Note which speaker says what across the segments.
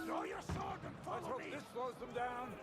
Speaker 1: Draw your sword and follow me!
Speaker 2: This slows them down.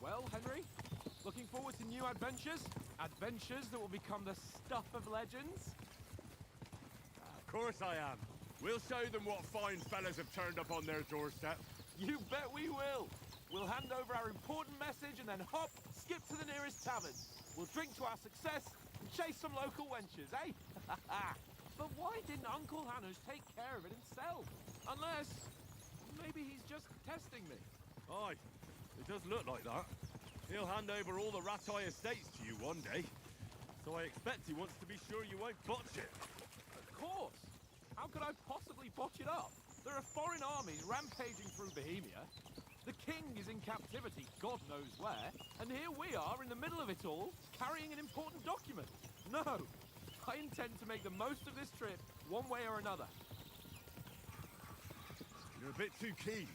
Speaker 3: Well, Henry, looking forward to new adventures? Adventures that will become the stuff of legends?
Speaker 4: Of course I am. We'll show them what fine fellas have turned up on their doorstep.
Speaker 3: You bet we will. We'll hand over our important message and then hop, skip to the nearest tavern. We'll drink to our success and chase some local wenches, eh? But why didn't Uncle Hanush take care of it himself? Unless, maybe he's just testing me.
Speaker 4: Aye, it does look like that. He'll hand over all the Ratai estates to you one day. So I expect he wants to be sure you won't botch it.
Speaker 3: Of course. How could I possibly botch it up? There are foreign armies rampaging through Bohemia. The king is in captivity, God knows where, and here we are in the middle of it all, carrying an important document. No, I intend to make the most of this trip, one way or another.
Speaker 4: You're a bit too keen.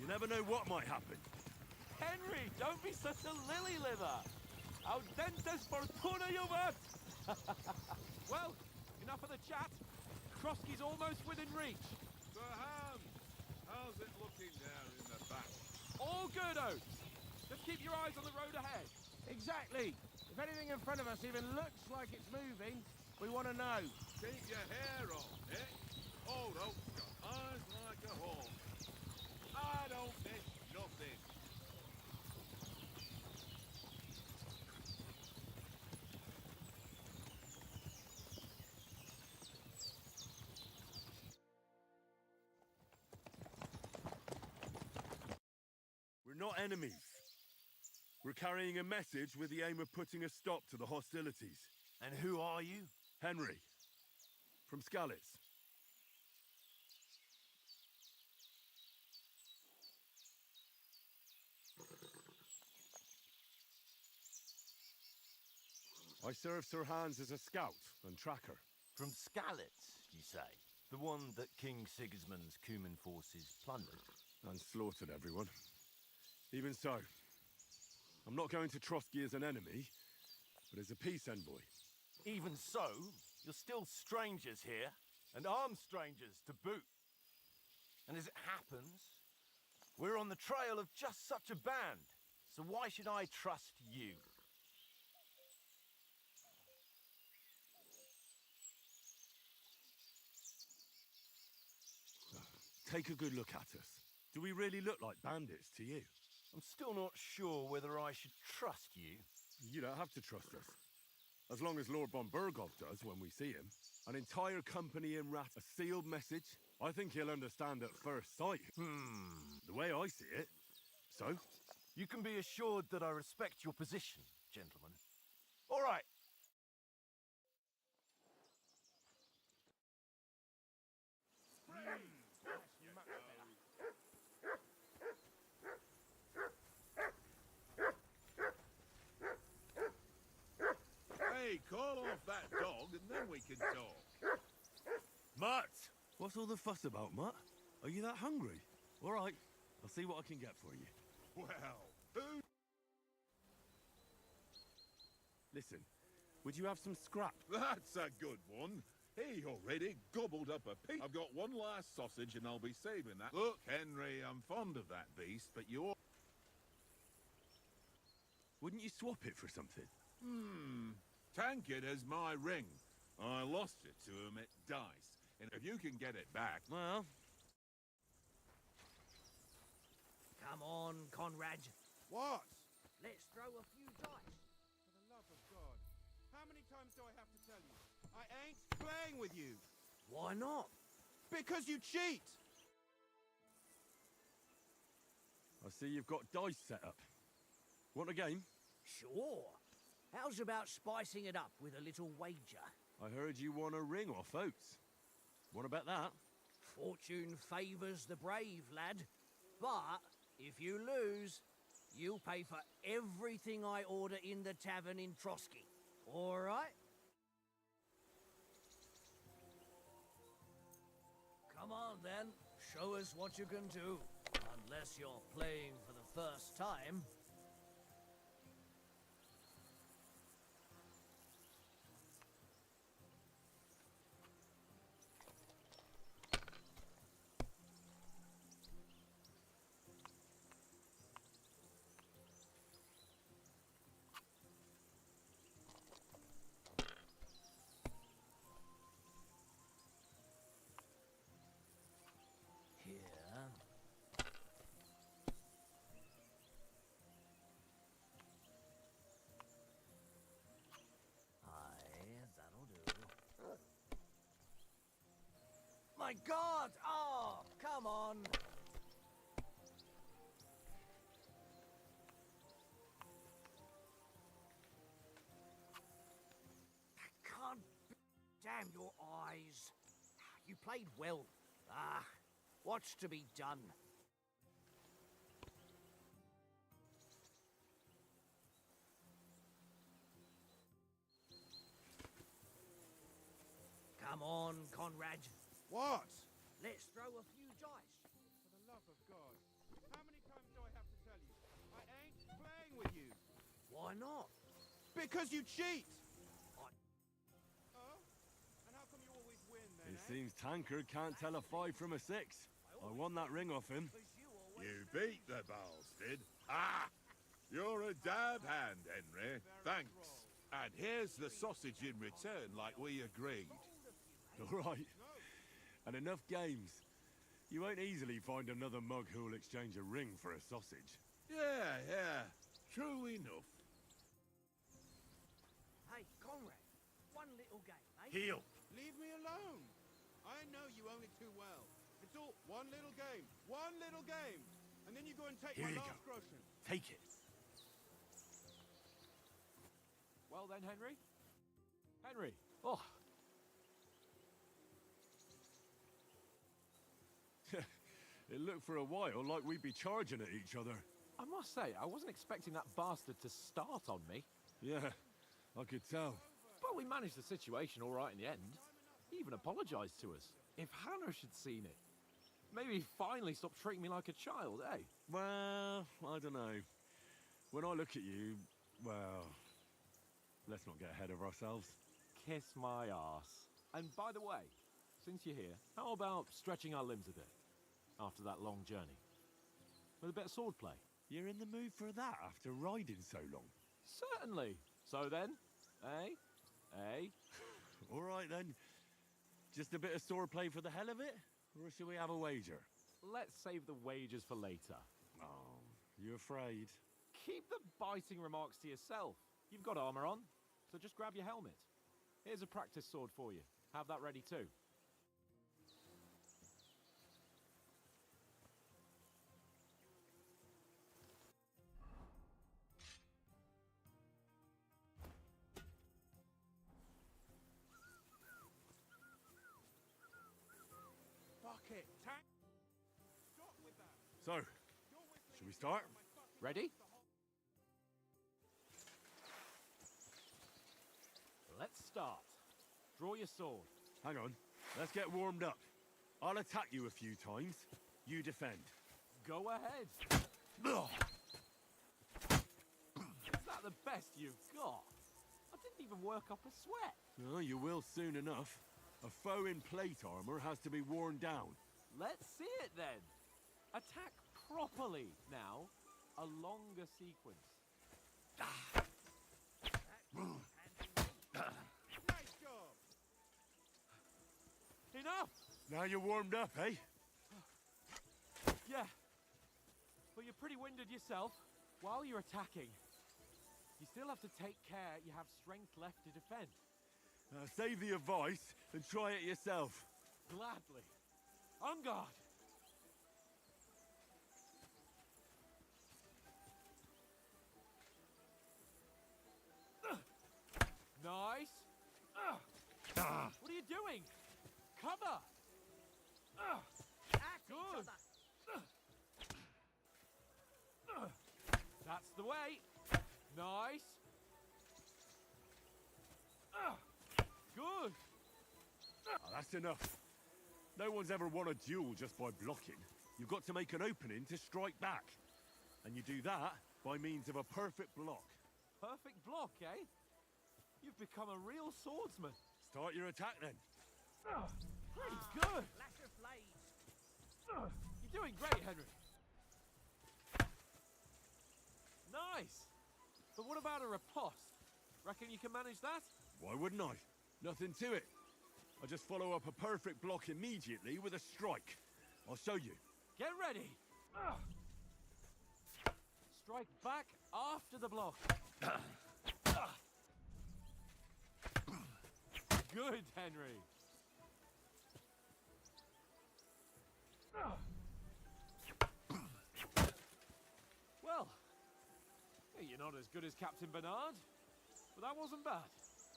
Speaker 4: You never know what might happen.
Speaker 3: Henry, don't be such a lily-liver! Audentes fortuna juvat! Well, enough of the chat. Krosky's almost within reach.
Speaker 2: Sir Hans, how's it looking down in the back?
Speaker 3: All good, Oates. Just keep your eyes on the road ahead.
Speaker 1: Exactly. If anything in front of us even looks like it's moving, we want to know.
Speaker 2: Keep your hair on, eh? Old Oak's got eyes like a hawk. I don't miss nothing.
Speaker 4: We're not enemies. We're carrying a message with the aim of putting a stop to the hostilities.
Speaker 5: And who are you?
Speaker 4: Henry, from Sithis. I serve Sir Hans as a scout and tracker.
Speaker 5: From Sithis, you say? The one that King Sigismund's Cuman forces plundered?
Speaker 4: And slaughtered everyone. Even so, I'm not going to Trotsky as an enemy, but as a peace envoy.
Speaker 5: Even so, you're still strangers here, and armed strangers to boot. And as it happens, we're on the trail of just such a band, so why should I trust you?
Speaker 4: Take a good look at us. Do we really look like bandits to you?
Speaker 5: I'm still not sure whether I should trust you.
Speaker 4: You don't have to trust us. As long as Lord von Burgov does when we see him. An entire company in Rat, a sealed message. I think he'll understand at first sight. The way I see it. So?
Speaker 5: You can be assured that I respect your position, gentlemen. All right.
Speaker 2: Hey, call off that dog and then we can talk.
Speaker 4: Mutt! What's all the fuss about, Mutt? Are you that hungry? All right, I'll see what I can get for you.
Speaker 2: Well, who?
Speaker 4: Listen, would you have some scrap?
Speaker 2: That's a good one. He already gobbled up a pig. I've got one last sausage and I'll be saving that. Look, Henry, I'm fond of that beast, but you're...
Speaker 4: Wouldn't you swap it for something?
Speaker 2: Tank it as my ring. I lost it to him at dice. And if you can get it back,
Speaker 4: Well,
Speaker 6: Come on, Conrad.
Speaker 1: What?
Speaker 6: Let's throw a few dice.
Speaker 1: For the love of God. How many times do I have to tell you? I ain't playing with you.
Speaker 6: Why not?
Speaker 1: Because you cheat!
Speaker 4: I see you've got dice set up. Want a game?
Speaker 6: Sure. How's about spicing it up with a little wager?
Speaker 4: I heard you won a ring off Oates. What about that?
Speaker 6: Fortune favours the brave, lad. But if you lose, you'll pay for everything I order in the tavern in Trotsky. All right? Come on, then. Show us what you can do. Unless you're playing for the first time. Here. Aye, that'll do. My God! Oh, come on! Can't be. Damn your eyes. You played well. Ah, what's to be done? Come on, Conrad.
Speaker 1: What?
Speaker 6: Let's throw a few dice.
Speaker 1: For the love of God. How many times do I have to tell you? I ain't playing with you.
Speaker 6: Why not?
Speaker 1: Because you cheat!
Speaker 6: I-
Speaker 1: Oh? And how come you always win then,
Speaker 4: It
Speaker 1: eh?
Speaker 4: seems Tankard can't tell a 5 from a 6. I won that ring off him.
Speaker 6: 'Cause you always
Speaker 2: you beat the bastard. Ah! You're a dab hand, Henry. Thanks. And here's the sausage in return, like we agreed.
Speaker 4: All right. And enough games. You won't easily find another mug who'll exchange a ring for a sausage.
Speaker 2: Yeah. True enough.
Speaker 6: Hey, Conrad, one little game, eh?
Speaker 5: Heel.
Speaker 1: Leave me alone. I know you own it too well. It's all one little game. One little game. And then you go and take
Speaker 5: Here
Speaker 1: my
Speaker 5: you
Speaker 1: last
Speaker 5: go.
Speaker 1: groschen.
Speaker 5: Take it.
Speaker 3: Well then, Henry? Henry! Oh,
Speaker 4: It looked for a while like we'd be charging at each other.
Speaker 3: I must say, I wasn't expecting that bastard to start on me.
Speaker 4: Yeah, I could tell.
Speaker 3: But we managed the situation all right in the end. He even apologized to us. If Hannah had seen it, maybe he'd finally stop treating me like a child, eh?
Speaker 4: Well, I don't know. When I look at you, well, let's not get ahead of ourselves.
Speaker 3: Kiss my arse. And by the way, since you're here, how about stretching our limbs a bit? After that long journey. With a bit of swordplay.
Speaker 4: You're in the mood for that after riding so long.
Speaker 3: Certainly. So then, eh? Eh?
Speaker 4: All right then. Just a bit of swordplay for the hell of it? Or should we have a wager?
Speaker 3: Let's save the wagers for later.
Speaker 4: Oh, you afraid?
Speaker 3: Keep the biting remarks to yourself. You've got armor on, so just grab your helmet. Here's a practice sword for you. Have that ready too.
Speaker 1: Fuck it. Tank. Stop with that.
Speaker 4: So,
Speaker 1: You're whistling
Speaker 4: should we start?
Speaker 1: my fucking
Speaker 3: Ready?
Speaker 1: the whole-
Speaker 3: Let's start. Draw your sword.
Speaker 4: Hang on. Let's get warmed up. I'll attack you a few times. You defend.
Speaker 3: Go ahead.
Speaker 4: Ugh.
Speaker 3: Is that the best you've got? I didn't even work up a sweat.
Speaker 4: Oh, you will soon enough. A foe in plate armor has to be worn down.
Speaker 3: Let's see it then. Attack properly now. A longer sequence.
Speaker 1: Nice job.
Speaker 3: Enough!
Speaker 4: Now you're warmed up, eh?
Speaker 3: Yeah. But you're pretty winded yourself. While you're attacking, you still have to take care you have strength left to defend.
Speaker 4: Save the advice and try it yourself.
Speaker 3: Gladly. On guard! Nice. What are you doing? Cover!
Speaker 6: At each
Speaker 3: Good.
Speaker 6: other.
Speaker 3: That's the way. Nice. Good.
Speaker 4: That's enough. No one's ever won a duel just by blocking. You've got to make an opening to strike back. And you do that by means of a perfect block.
Speaker 3: Perfect block, eh? You've become a real swordsman.
Speaker 4: Start your attack then.
Speaker 3: Pretty good.
Speaker 6: Flash of blades.
Speaker 3: You're doing great, Henry. Nice. But what about a riposte? Reckon you can manage that?
Speaker 4: Why wouldn't I? Nothing to it. I just follow up a perfect block immediately with a strike. I'll show you.
Speaker 3: Get ready. Strike back after the block. Good, Henry. Well, you're not as good as Captain Bernard, but that wasn't bad.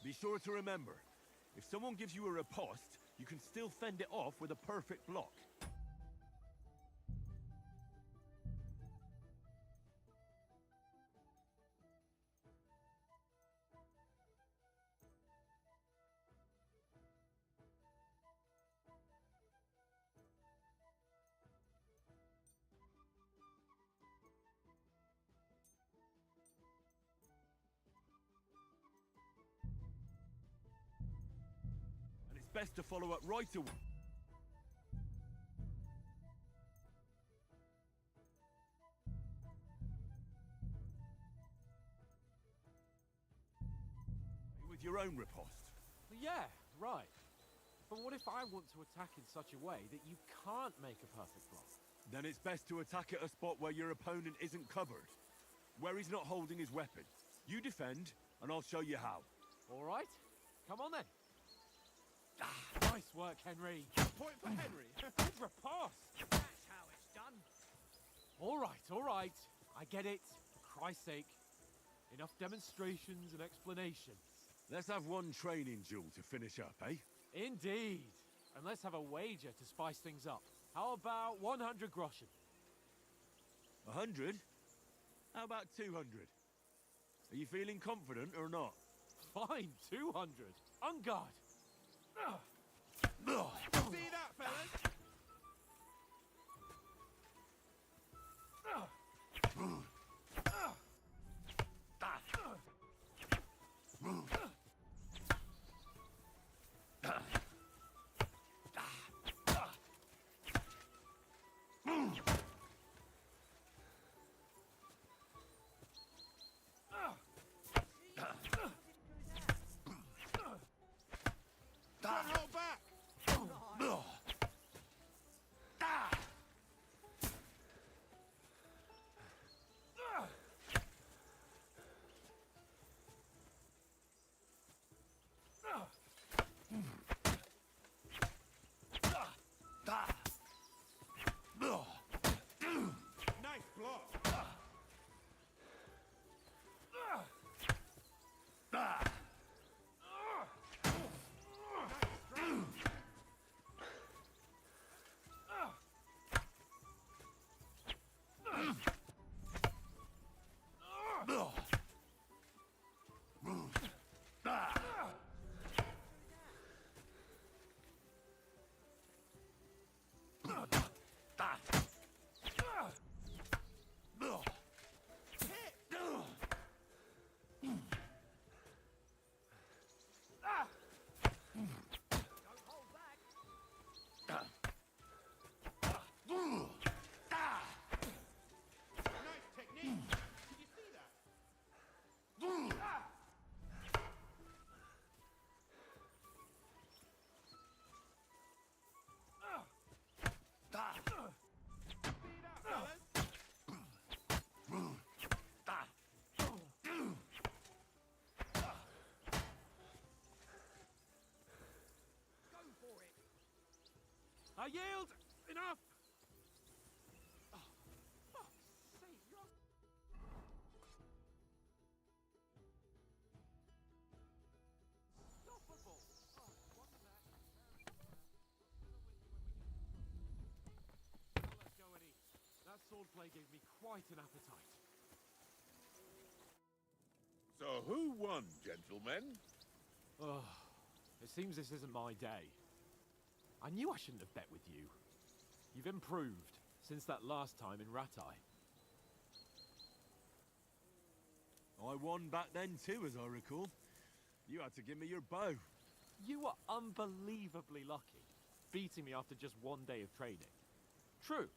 Speaker 4: Be sure to remember, if someone gives you a riposte, you can still fend it off with a perfect block. And it's best to follow up right away. With your own riposte.
Speaker 3: Yeah, right. But what if I want to attack in such a way that you can't make a perfect block?
Speaker 4: Then it's best to attack at a spot where your opponent isn't covered. Where he's not holding his weapon. You defend, and I'll show you how.
Speaker 3: All right, come on then. Nice work, Henry.
Speaker 1: Point for Henry.
Speaker 3: Good riposte.
Speaker 6: That's how it's done.
Speaker 3: All right. I get it. For Christ's sake. Enough demonstrations and explanations.
Speaker 4: Let's have one training duel to finish up, eh?
Speaker 3: Indeed. And let's have a wager to spice things up. How about 100 groschen?
Speaker 4: 100? How about 200? Are you feeling confident or not?
Speaker 3: Fine, 200. On guard.
Speaker 1: See that, fellas? Don't hold back! Nice block!
Speaker 6: Don't hold back.
Speaker 1: Nice technique! Did you see that?
Speaker 3: I yield! Enough! Oh, fuck's sake, you're unstoppable! Oh, one sec. Well, let's go and eat. That swordplay gave me quite an appetite.
Speaker 2: So who won, gentlemen?
Speaker 3: Oh, it seems this isn't my day. I knew I shouldn't have bet with you. You've improved since that last time in Ratai.
Speaker 4: I won back then too, as I recall. You had to give me your bow.
Speaker 3: You were unbelievably lucky, beating me after just one day of training. True,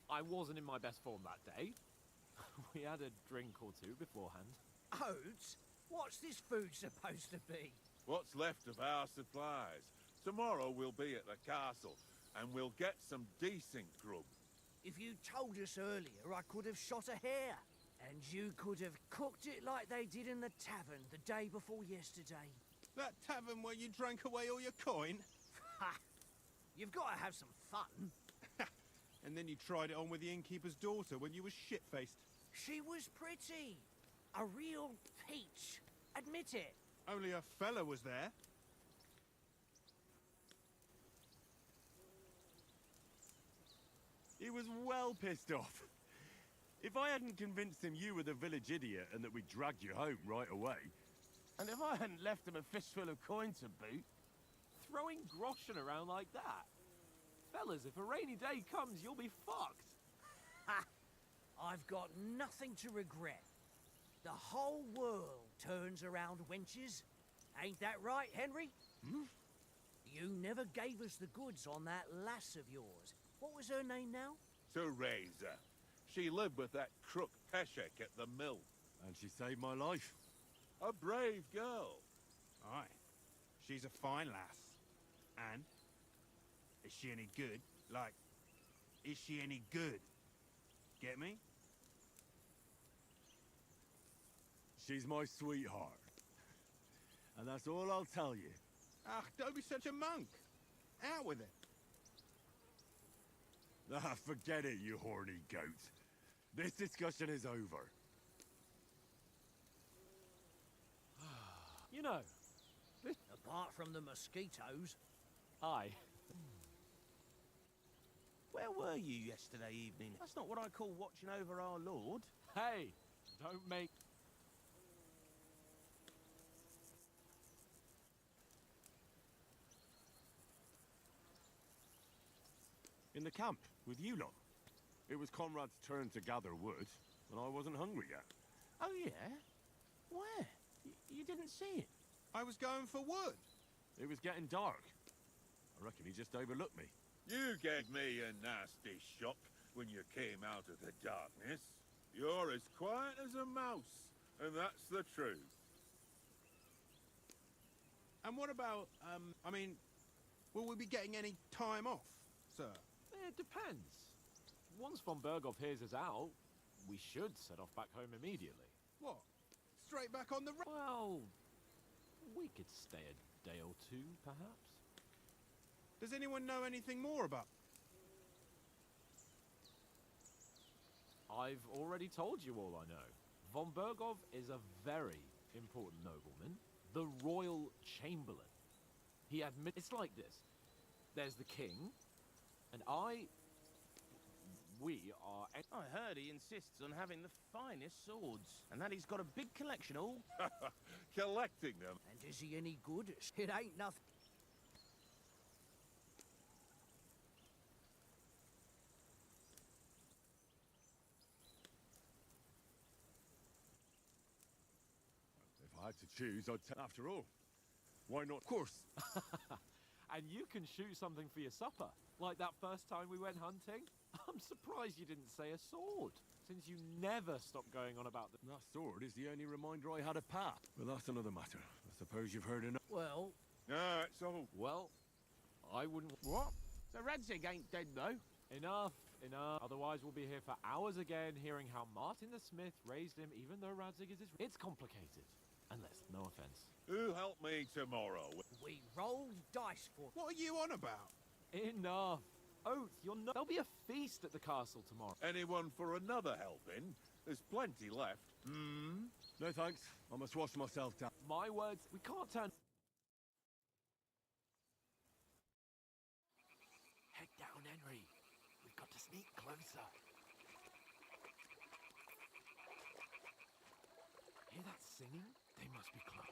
Speaker 3: I wasn't in my best form that day. We had a drink or two beforehand.
Speaker 6: Oats? What's this food supposed to be?
Speaker 2: What's left of our supplies? Tomorrow we'll be at the castle, and we'll get some decent grub.
Speaker 6: If you told us earlier, I could have shot a hare. And you could have cooked it like they did in the tavern the day before yesterday.
Speaker 1: That tavern where you drank away all your coin?
Speaker 6: Ha! You've got to have some fun.
Speaker 1: And then you tried it on with the innkeeper's daughter when you were shit-faced.
Speaker 6: She was pretty. A real peach. Admit it.
Speaker 1: Only a fella was there.
Speaker 4: He was well pissed off. If I hadn't convinced him you were the village idiot and that we'd dragged you home right away...
Speaker 5: And if I hadn't left him a fistful of coin to boot...
Speaker 3: Throwing groschen around like that? Fellas, if a rainy day comes, you'll be fucked.
Speaker 6: Ha! I've got nothing to regret. The whole world turns around wenches. Ain't that right, Henry?
Speaker 4: Hmm?
Speaker 6: You never gave us the goods on that lass of yours. What was her name now?
Speaker 2: Teresa. She lived with that crook Peshek at the mill.
Speaker 4: And she saved my life.
Speaker 2: A brave girl.
Speaker 1: Aye. She's a fine lass. And? Is she any good? Like, is she any good? Get me?
Speaker 4: She's my sweetheart. And that's all I'll tell you.
Speaker 1: Ah, don't be such a monk. Out with it.
Speaker 4: Ah, forget it, you horny goat. This discussion is over.
Speaker 3: You know,
Speaker 6: Apart from the mosquitoes.
Speaker 3: I...
Speaker 5: Where were you yesterday evening? That's not what I call watching over our lord.
Speaker 3: Hey, don't make...
Speaker 4: In the camp, with you lot. It was Conrad's turn to gather wood, and I wasn't hungry yet.
Speaker 5: Oh, yeah? Where? You didn't see it?
Speaker 1: I was going for wood.
Speaker 4: It was getting dark. I reckon he just overlooked me.
Speaker 2: You gave me a nasty shock when you came out of the darkness. You're as quiet as a mouse, and that's the truth.
Speaker 1: And what about, I mean, will we be getting any time off, sir?
Speaker 3: It depends. Once von Berghoff hears us out, we should set off back home immediately.
Speaker 1: What? Straight back on the road?
Speaker 3: Well, we could stay a day or two, perhaps.
Speaker 1: Does anyone know anything more about...
Speaker 3: I've already told you all I know. Von Berghoff is a very important nobleman, the royal chamberlain. He admits it's like this. There's the king, and we are...
Speaker 5: I heard he insists on having the finest swords, and that he's got a big collection all.
Speaker 2: Collecting them.
Speaker 6: And is he any good? It ain't nothing.
Speaker 4: If I had to choose, I'd take... After all, why not? Of course.
Speaker 3: And you can shoot something for your supper, like that first time we went hunting. I'm surprised you didn't say a sword, since you never stopped going on about the...
Speaker 4: That sword is the only reminder I had of Pa. But that's another matter. I suppose you've heard enough.
Speaker 6: Well,
Speaker 2: No, it's all...
Speaker 3: Well, I wouldn't...
Speaker 5: What? So Radzig ain't dead, though?
Speaker 3: Enough, enough. Otherwise we'll be here for hours again, hearing how Martin the Smith raised him, even though Radzig is his... It's complicated. Unless, no offense.
Speaker 2: Who help me tomorrow?
Speaker 6: we rolled dice for...
Speaker 1: What are you on about?
Speaker 3: Enough. oath, you're not. There'll be a feast at the castle tomorrow.
Speaker 2: Anyone for another helping? There's plenty left.
Speaker 4: No thanks. I must wash myself down.
Speaker 3: My words, we can't turn.
Speaker 5: Head down, Henry. We've got to sneak closer.
Speaker 3: Hear that singing? They must be close.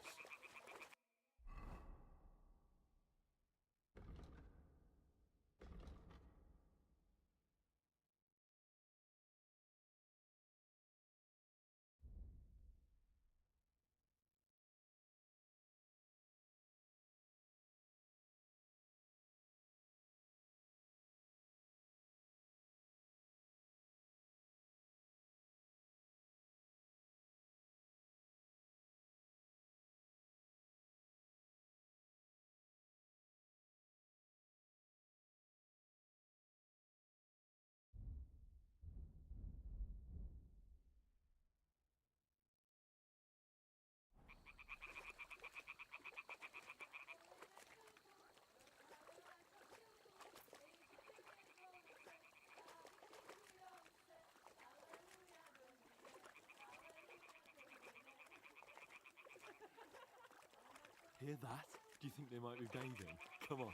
Speaker 3: Hear that? Do you think they might be bathing? Come on,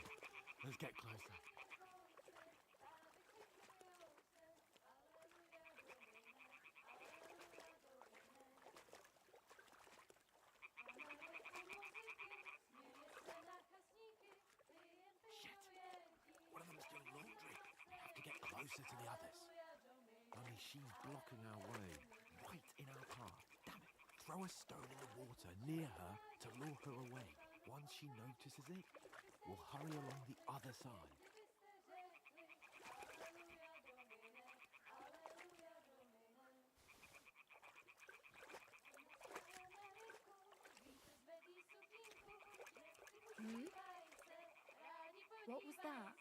Speaker 3: let's get closer.
Speaker 5: Shit! One of them's doing laundry. We have to get closer to the others.
Speaker 3: Only she's blocking our way, right in our path. Damn it! Throw a stone in the water near her to lure her away. Once she notices it, we'll hurry along the other side.
Speaker 7: What was that?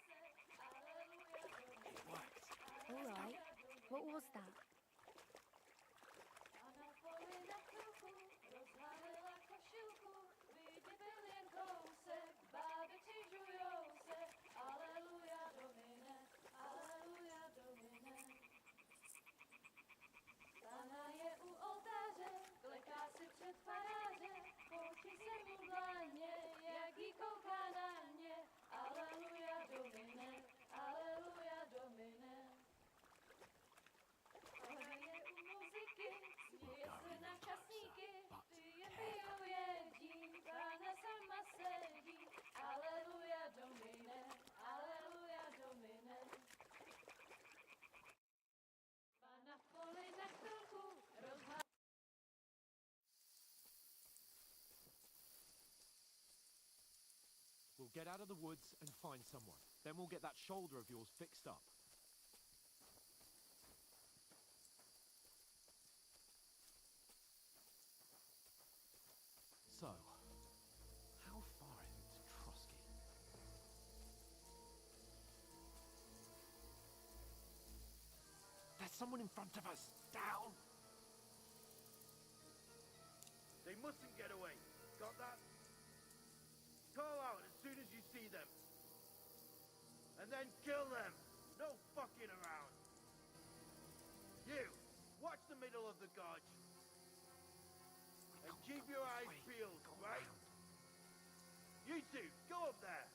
Speaker 5: It worked.
Speaker 7: All right. What was that?
Speaker 3: We'll get out of the woods and find someone. Then we'll get that shoulder of yours fixed up. So, how far is it to Trotsky? There's someone in front of us! Down!
Speaker 5: They mustn't get away. Got that? Call out as soon as you see them. And then kill them. No fucking around. You, watch the middle of the gorge. And keep your eyes peeled, right? You two, go up there.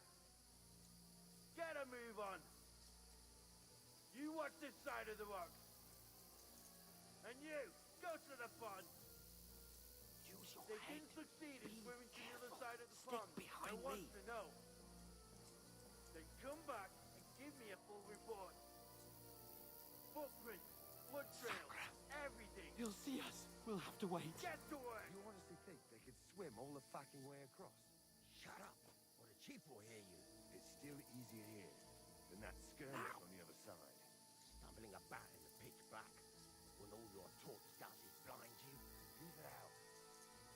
Speaker 5: Get a move on. You watch this side of the rock. And you, go to the pond.
Speaker 3: Use your
Speaker 5: They
Speaker 3: head.
Speaker 5: didn't succeed in
Speaker 3: Be
Speaker 5: swimming to the other
Speaker 3: careful.
Speaker 5: side of the
Speaker 3: Stick
Speaker 5: pond.
Speaker 3: behind
Speaker 5: I want
Speaker 3: me.
Speaker 5: to know. Then come back and give me a full report. Footprints, blood trails, everything.
Speaker 3: He'll see us. We'll have to wait.
Speaker 5: Get to work.
Speaker 8: You honestly think they could swim all the fucking way across?
Speaker 5: Shut up, or the chief will hear you.
Speaker 8: It's still easier here than that skirmish on the other side.
Speaker 5: Stumbling about in the pitch black when all your torch does is blind you.
Speaker 8: Leave it out.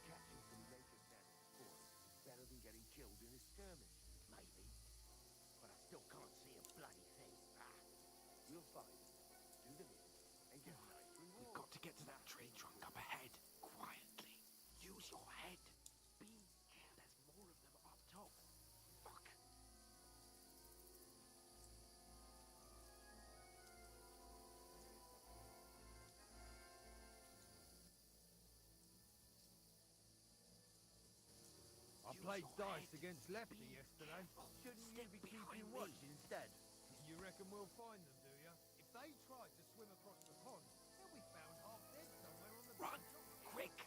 Speaker 8: Catching some naked men in sport is better than getting killed in a skirmish.
Speaker 5: Maybe, but I still can't see a bloody thing.
Speaker 8: We'll find them, do the mission, and get a nice reward.
Speaker 3: We've got to get to that tree trunk up ahead. Quietly. Use your head. Be careful. There's more of them up top. Fuck.
Speaker 9: played dice against Lepta yesterday. Shouldn't you be keeping watch instead? You reckon we'll find them, do you? If they tried to swim across the pond, they'll be found half dead somewhere on the
Speaker 5: Run!
Speaker 9: beach.
Speaker 5: Quick!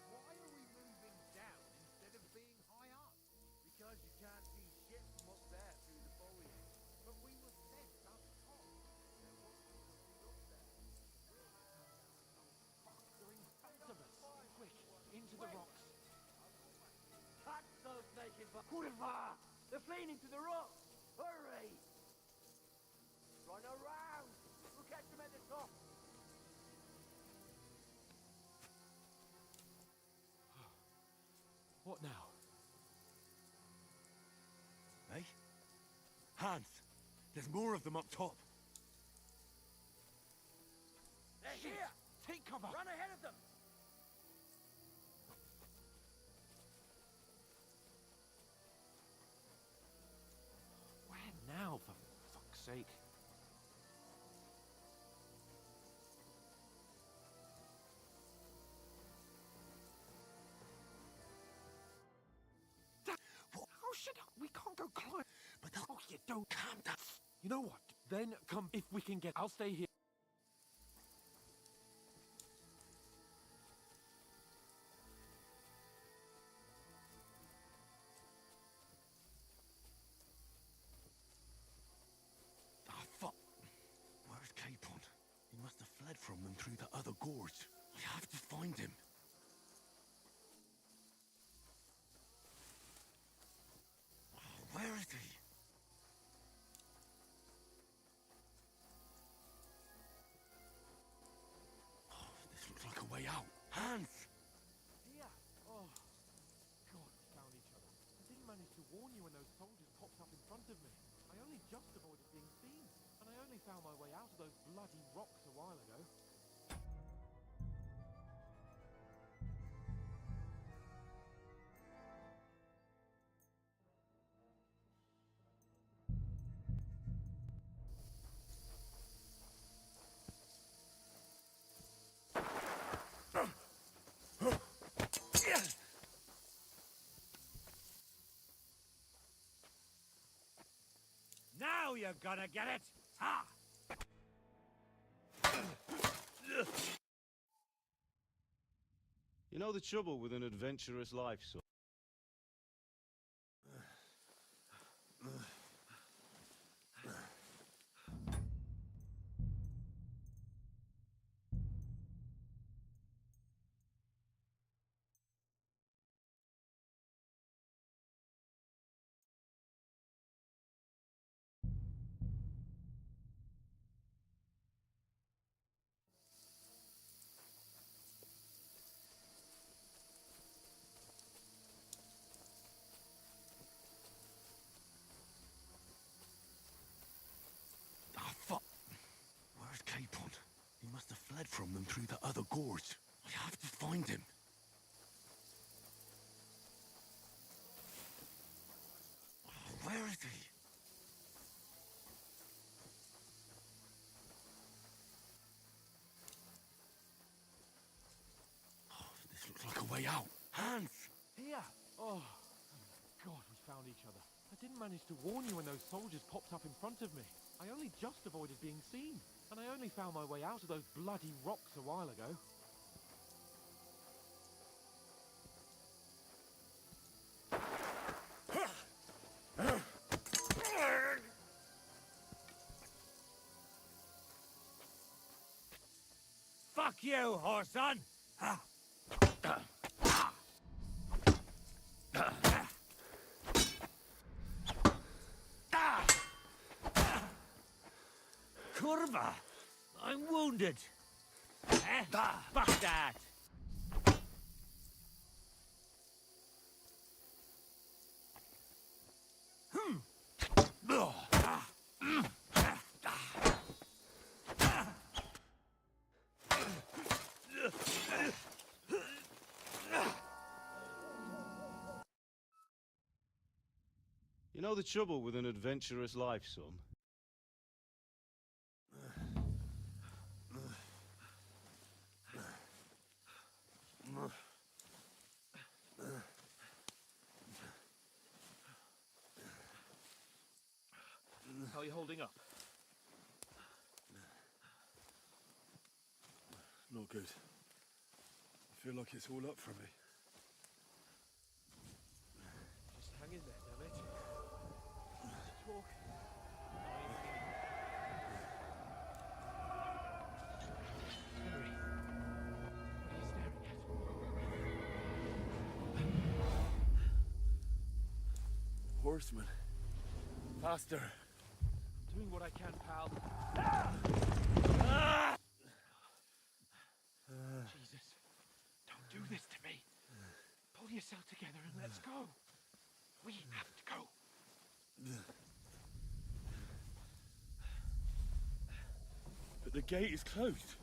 Speaker 9: Why are we moving down instead of being high up?
Speaker 8: Because you can't see shit from up there through the foliage.
Speaker 9: But we were sent up top.
Speaker 8: There wasn't nothing up there.
Speaker 3: They're in front of us. Quick, into the rocks.
Speaker 6: Cut those naked Kurva! They're fleeing into the rocks! Hurry! Run around! We'll catch them at the top!
Speaker 3: What now?
Speaker 4: Hey? Hans! There's more of them up top.
Speaker 6: They're
Speaker 3: Shit!
Speaker 6: here!
Speaker 3: Take cover!
Speaker 6: Run ahead of them!
Speaker 3: Where now, for fuck's sake? How should we can't go climb? But oh, you don't calm down. You know what? Then come if we can get. I'll stay here.
Speaker 4: Ah, fuck. Where's Capon? He must have fled from them through the other gorge. I have to find him. Where is he? Oh, this looks like a way out. Hans!
Speaker 3: Here. Oh, God, we found each other. I didn't manage to warn you when those soldiers popped up in front of me. I only just avoided being seen, and I only found my way out of those bloody rocks a while ago.
Speaker 6: Now you're gonna get it! Ha!
Speaker 10: You know the trouble with an adventurous life, son?
Speaker 4: Ah, fuck. Where's Capon? He must have fled from them through the other gorge. I have to find him. Oh, where is he? Oh, this looks like a way out. Hans!
Speaker 3: Here. Oh, thank God, we found each other. I didn't manage to warn you when those soldiers popped up in front of me. I only just avoided being seen, and I only found my way out of those bloody rocks a while ago.
Speaker 6: Fuck you, Horson! Ha! Kurva! I'm wounded! Eh? Fuck that!
Speaker 10: You know the trouble with an adventurous life, son?
Speaker 3: How are you holding up?
Speaker 4: Not good. I feel like it's all up for me.
Speaker 3: Just hang in there, damn it. Talk. Henry, what are you staring at?
Speaker 4: Horseman. Faster.
Speaker 3: I'm doing what I can, pal. Jesus, don't do this to me. Pull yourself together and let's go. We have to go.
Speaker 4: But the gate is closed.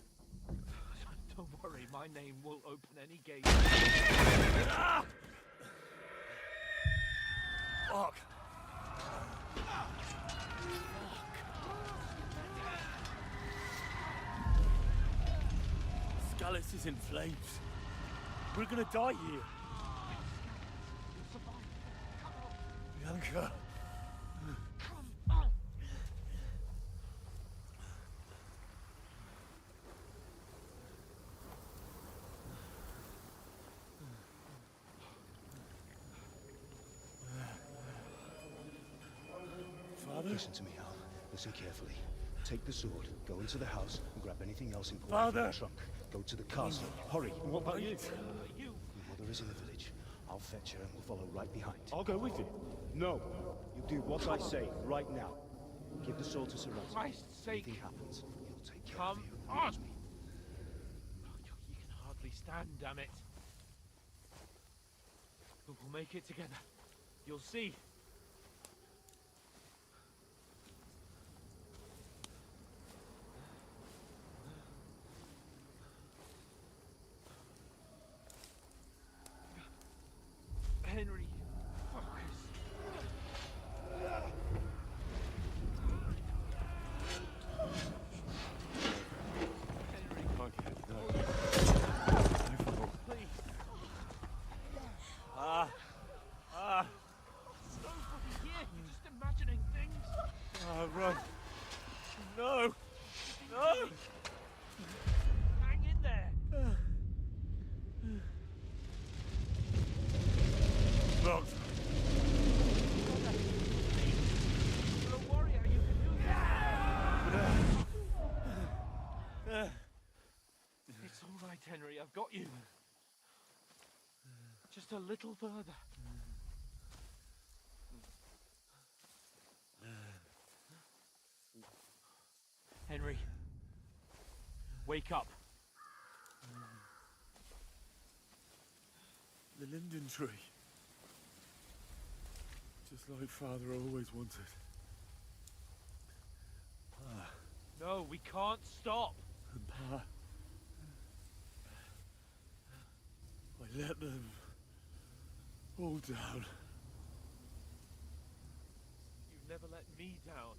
Speaker 3: Don't worry, my name will open any gate.
Speaker 4: Fuck. Scallis is in flames. We're gonna die here. Bianca. Father?
Speaker 11: Listen to me, Al. Listen carefully. Take the sword, go into the house, and grab anything else important
Speaker 4: Father!
Speaker 11: from the trunk. Go to the castle. Hurry.
Speaker 4: What about you?
Speaker 11: Your mother is in the village. I'll fetch her and we'll follow right behind.
Speaker 10: I'll go with you.
Speaker 11: No. You do what I say right now. Give the sword to Sir Ralph.
Speaker 3: Christ's sake.
Speaker 11: If anything happens, he'll take care
Speaker 3: Come
Speaker 11: of you.
Speaker 3: on!
Speaker 11: Promise me.
Speaker 3: You can hardly stand, damn it. But we'll make it together. You'll see. Henry, focus. Henry, please. There's nobody here. You're just imagining things.
Speaker 4: Run. No. No.
Speaker 3: Hang in there.
Speaker 4: Locked.
Speaker 3: You're a warrior. You can do this. It's all right, Henry. I've got you. Just a little further. Henry, wake up.
Speaker 4: The linden tree. Just like Father always wanted.
Speaker 3: No, we can't stop.
Speaker 4: And Pa. I let them all down.
Speaker 3: You never let me down.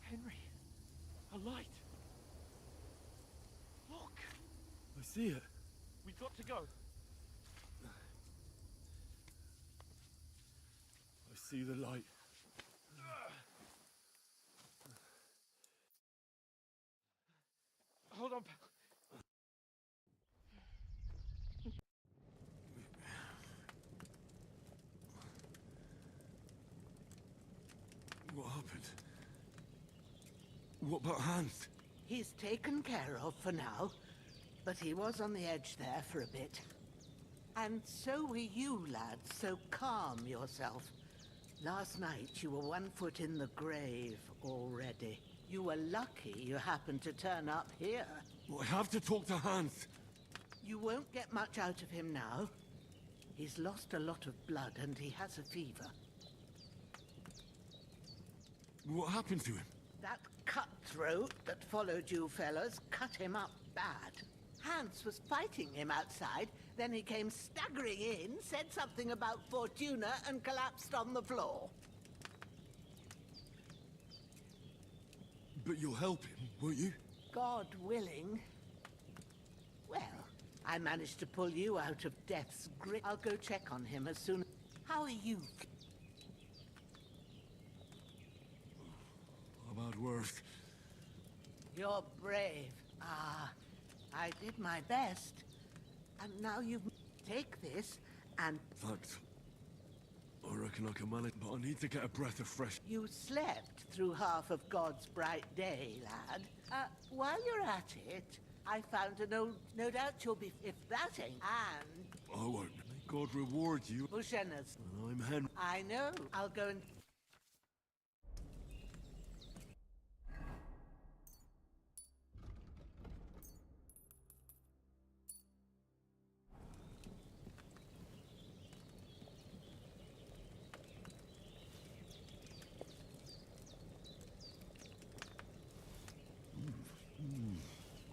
Speaker 3: Henry, a light. Look,
Speaker 4: I see it.
Speaker 3: we've got to go.
Speaker 4: I see the light.
Speaker 3: Hold on, pal.
Speaker 4: What happened? What about Hans?
Speaker 12: He's taken care of for now, but he was on the edge there for a bit. And so were you, lads, so calm yourself. Last night you were 1 foot in the grave already. You were lucky you happened to turn up here.
Speaker 4: Well, I have to talk to Hans.
Speaker 12: You won't get much out of him now. He's lost a lot of blood and he has a fever.
Speaker 4: What happened to him?
Speaker 12: That cutthroat that followed you fellas cut him up bad. Hans was fighting him outside, then he came staggering in, said something about Fortuna, and collapsed on the floor.
Speaker 4: But you'll help him, won't you?
Speaker 12: God willing. Well, I managed to pull you out of death's grip. I'll go check on him as soon as... How are you?
Speaker 4: I've had worse.
Speaker 12: You're brave. Ah, I did my best. And now you take this and...
Speaker 4: Thanks. I reckon I can manage, but I need to get a breath of fresh...
Speaker 12: You slept through half of God's bright day, lad. While you're at it, I found an old... No doubt you'll be... If that ain't... And...
Speaker 4: I won't. May God reward you.
Speaker 12: Bushenas.
Speaker 4: And I'm Henry.
Speaker 12: I know. I'll go and...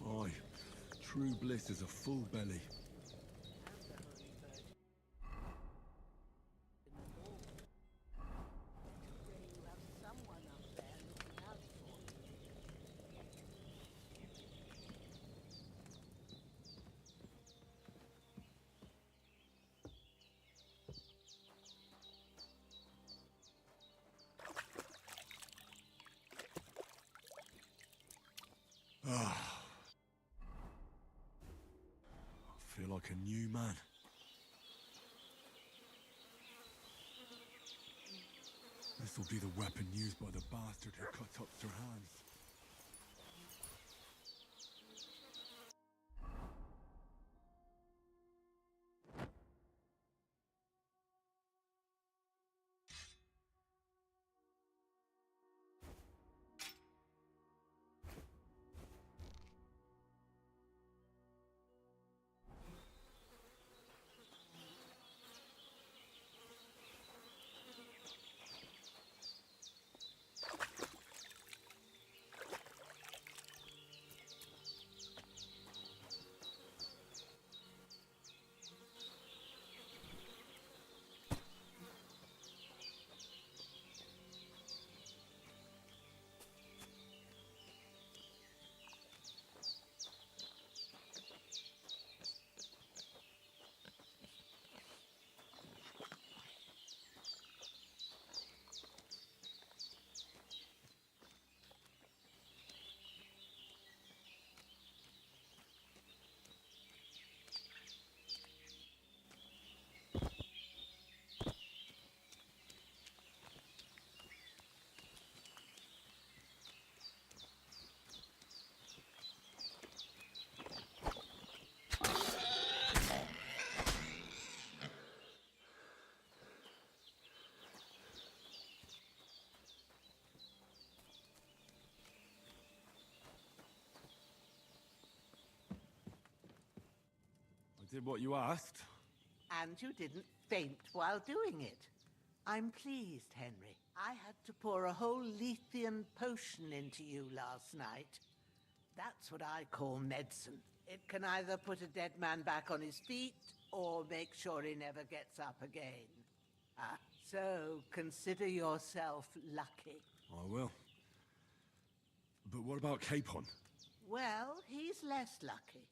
Speaker 4: Aye. True bliss is a full belly. I feel like a new man. This will be the weapon used by the bastard who cut up their hands. Did what you asked.
Speaker 12: And you didn't faint while doing it. I'm pleased, Henry. I had to pour a whole Lethean potion into you last night. That's what I call medicine. It can either put a dead man back on his feet or make sure he never gets up again. So consider yourself lucky.
Speaker 4: I will. But what about Capon?
Speaker 12: Well, he's less lucky.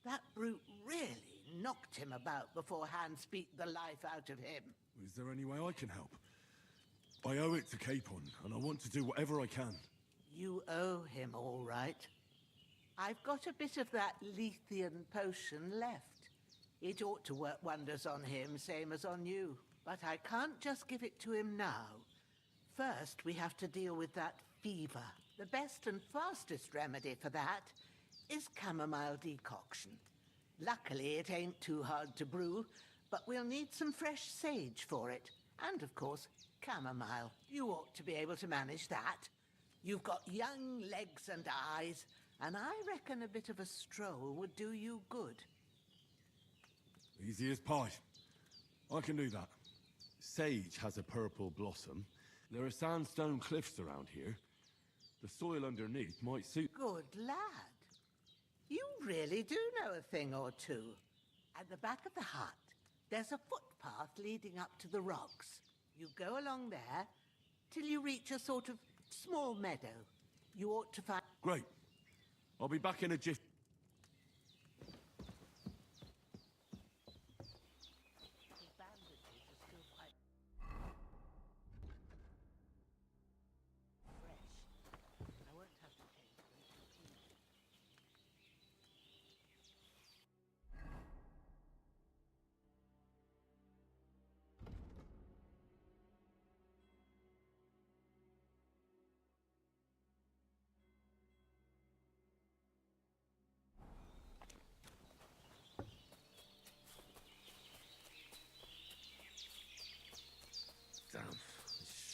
Speaker 12: That brute really knocked him about before hands beat the life out of him.
Speaker 4: Is there any way I can help? I owe it to Capon, and I want to do whatever I can.
Speaker 12: You owe him, all right. I've got a bit of that Lethean potion left. It ought to work wonders on him, same as on you. But I can't just give it to him now. First, we have to deal with that fever. The best and fastest remedy for that is chamomile decoction. Luckily, it ain't too hard to brew, but we'll need some fresh sage for it. And, of course, chamomile. You ought to be able to manage that. You've got young legs and eyes, and I reckon a bit of a stroll would do you good.
Speaker 4: Easy as pie. I can do that. Sage has a purple blossom. There are sandstone cliffs around here. The soil underneath might suit...
Speaker 12: Good lad. You really do know a thing or two. At the back of the hut, there's a footpath leading up to the rocks. You go along there till you reach a sort of small meadow. You ought to find...
Speaker 4: Great. I'll be back in a jiff.
Speaker 12: The bandages are still quite fresh.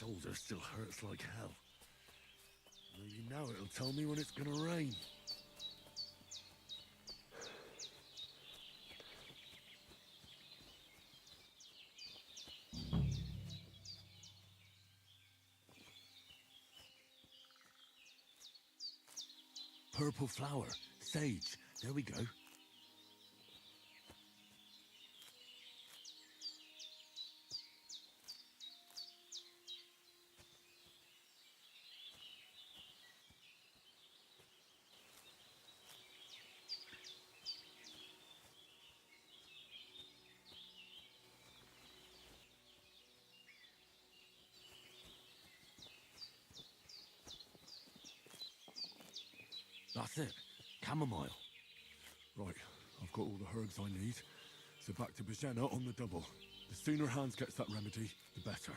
Speaker 4: shoulder still hurts like hell. Maybe now it'll tell me when it's gonna rain. Purple flower, sage, there we go. That's it. Chamomile. Right, I've got all the herbs I need. So back to Bajena on the double. The sooner Hans gets that remedy, the better.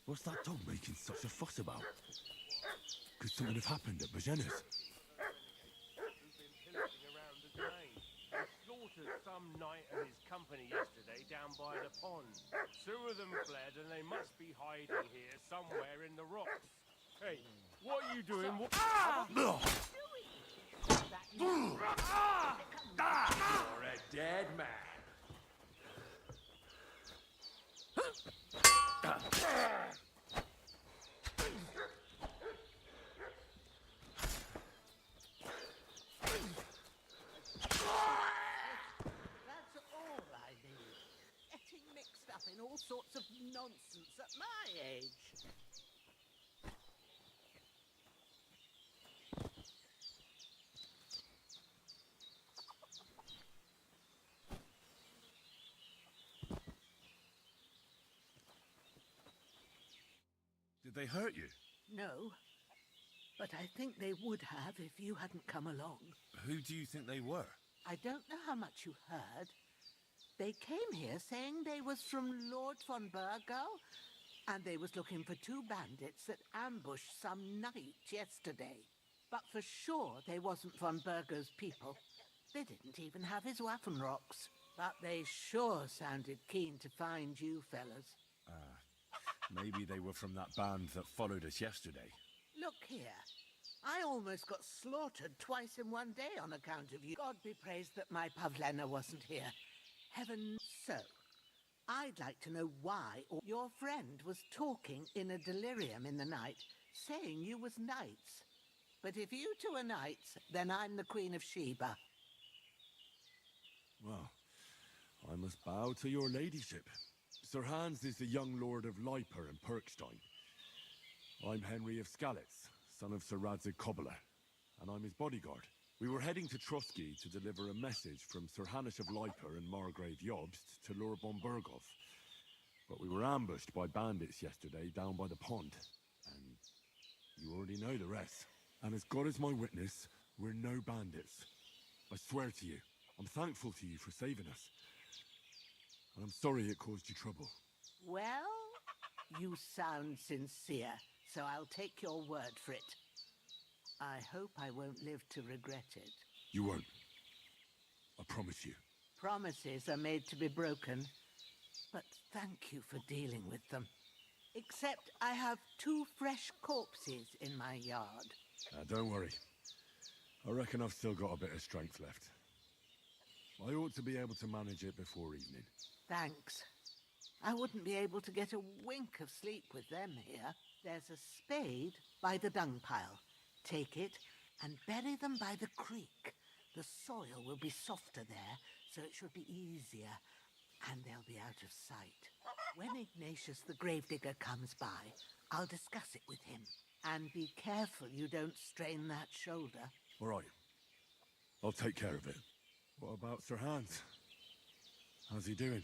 Speaker 4: What's that dog making such a fuss about? Could something have happened at Bajena's?
Speaker 5: Who've been pillaging around the drain. They slaughtered some knight and his company yesterday down by the pond. 2 of them fled and they must be hiding here somewhere in the rocks. Hey, what are you doing? You're a dead man.
Speaker 12: That's all I need. Getting mixed up in all sorts of nonsense at my age.
Speaker 4: Did they hurt you?
Speaker 12: No, but I think they would have if you hadn't come along.
Speaker 4: Who do you think they were?
Speaker 12: I don't know how much you heard. They came here saying they was from Lord von Burgo, and they was looking for 2 bandits that ambushed some knight yesterday. But for sure they wasn't von Burgo's people. They didn't even have his Waffenrocks. But they sure sounded keen to find you fellas.
Speaker 4: Maybe they were from that band that followed us yesterday.
Speaker 12: Look here. I almost got slaughtered twice in one day on account of you. God be praised that my Pavlena wasn't here. Heaven so. I'd like to know why your friend was talking in a delirium in the night, saying you was knights. But if you 2 are knights, then I'm the Queen of Sheba.
Speaker 4: Well, I must bow to your ladyship. Sir Hans is the young lord of Leiper and Perkstein. I'm Henry of Skalitz, son of Sir Radzig Cobbler, and I'm his bodyguard. We were heading to Trotsky to deliver a message from Sir Hanish of Leiper and Margrave Jobst to Lord Bombergov. But we were ambushed by bandits yesterday down by the pond, and you already know the rest. And as God is my witness, we're no bandits. I swear to you, I'm thankful to you for saving us. And I'm sorry it caused you trouble.
Speaker 12: Well, you sound sincere, so I'll take your word for it. I hope I won't live to regret it.
Speaker 4: You won't. I promise you.
Speaker 12: Promises are made to be broken, but thank you for dealing with them. Except I have 2 fresh corpses in my yard.
Speaker 4: Don't worry. I reckon I've still got a bit of strength left. I ought to be able to manage it before evening.
Speaker 12: Thanks. I wouldn't be able to get a wink of sleep with them here. There's a spade by the dung pile. Take it and bury them by the creek. The soil will be softer there, so it should be easier, and they'll be out of sight. When Ignatius the gravedigger comes by, I'll discuss it with him. And be careful you don't strain that shoulder.
Speaker 4: All right. I'll take care of it. What about Sir Hans? How's he doing?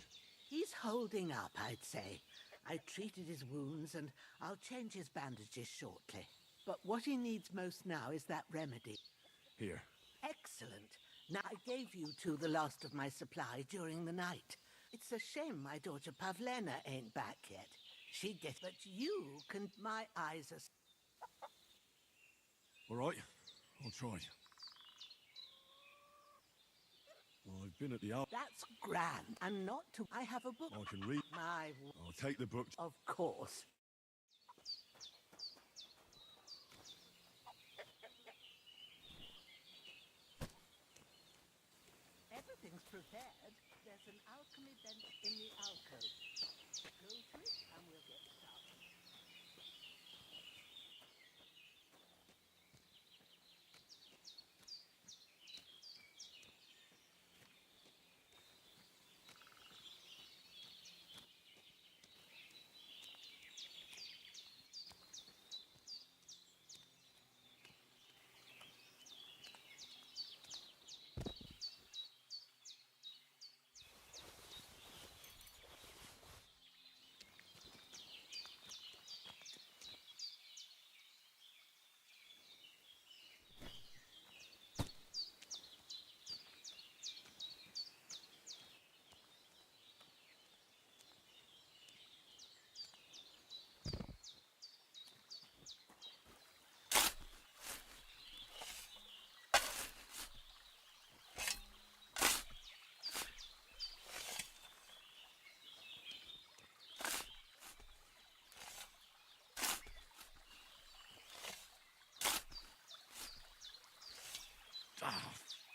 Speaker 12: He's holding up, I'd say. I treated his wounds and I'll change his bandages shortly. But what he needs most now is that remedy.
Speaker 4: Here.
Speaker 12: Excellent. Now, I gave you two the last of my supply during the night. It's a shame my daughter Pavlena ain't back yet. She'd get... But you can... My eyes are...
Speaker 4: All right. I'll try. Well, I've been at the Al...
Speaker 12: That's grand. And not to... I have a book...
Speaker 4: I can read...
Speaker 12: My...
Speaker 4: I'll take the book...
Speaker 12: Of course. Everything's prepared. There's an alchemy bench in the alcove. Go to it and we'll get started.
Speaker 4: Ah,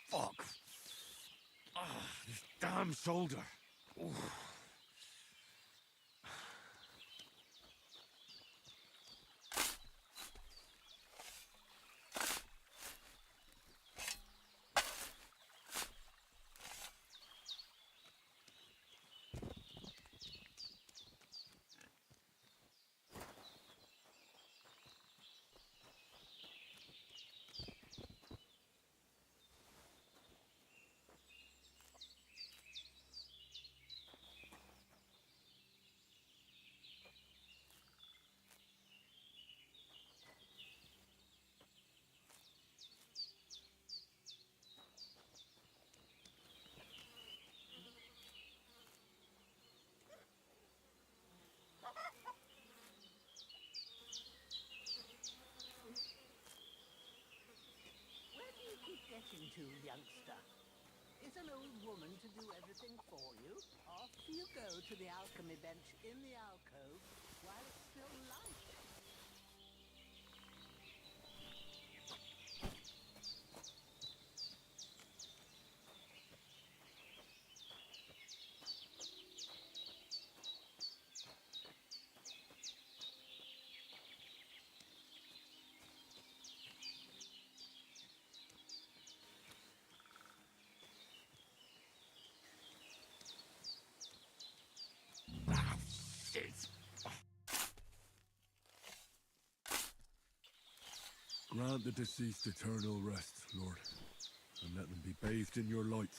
Speaker 4: fuck. Ah, this damn shoulder. Ooh.
Speaker 12: Getting to, youngster? Is an old woman to do everything for you? Off you go to the alchemy bench in the alcove while it's still light.
Speaker 4: Grant the deceased eternal rest, Lord, and let them be bathed in your light.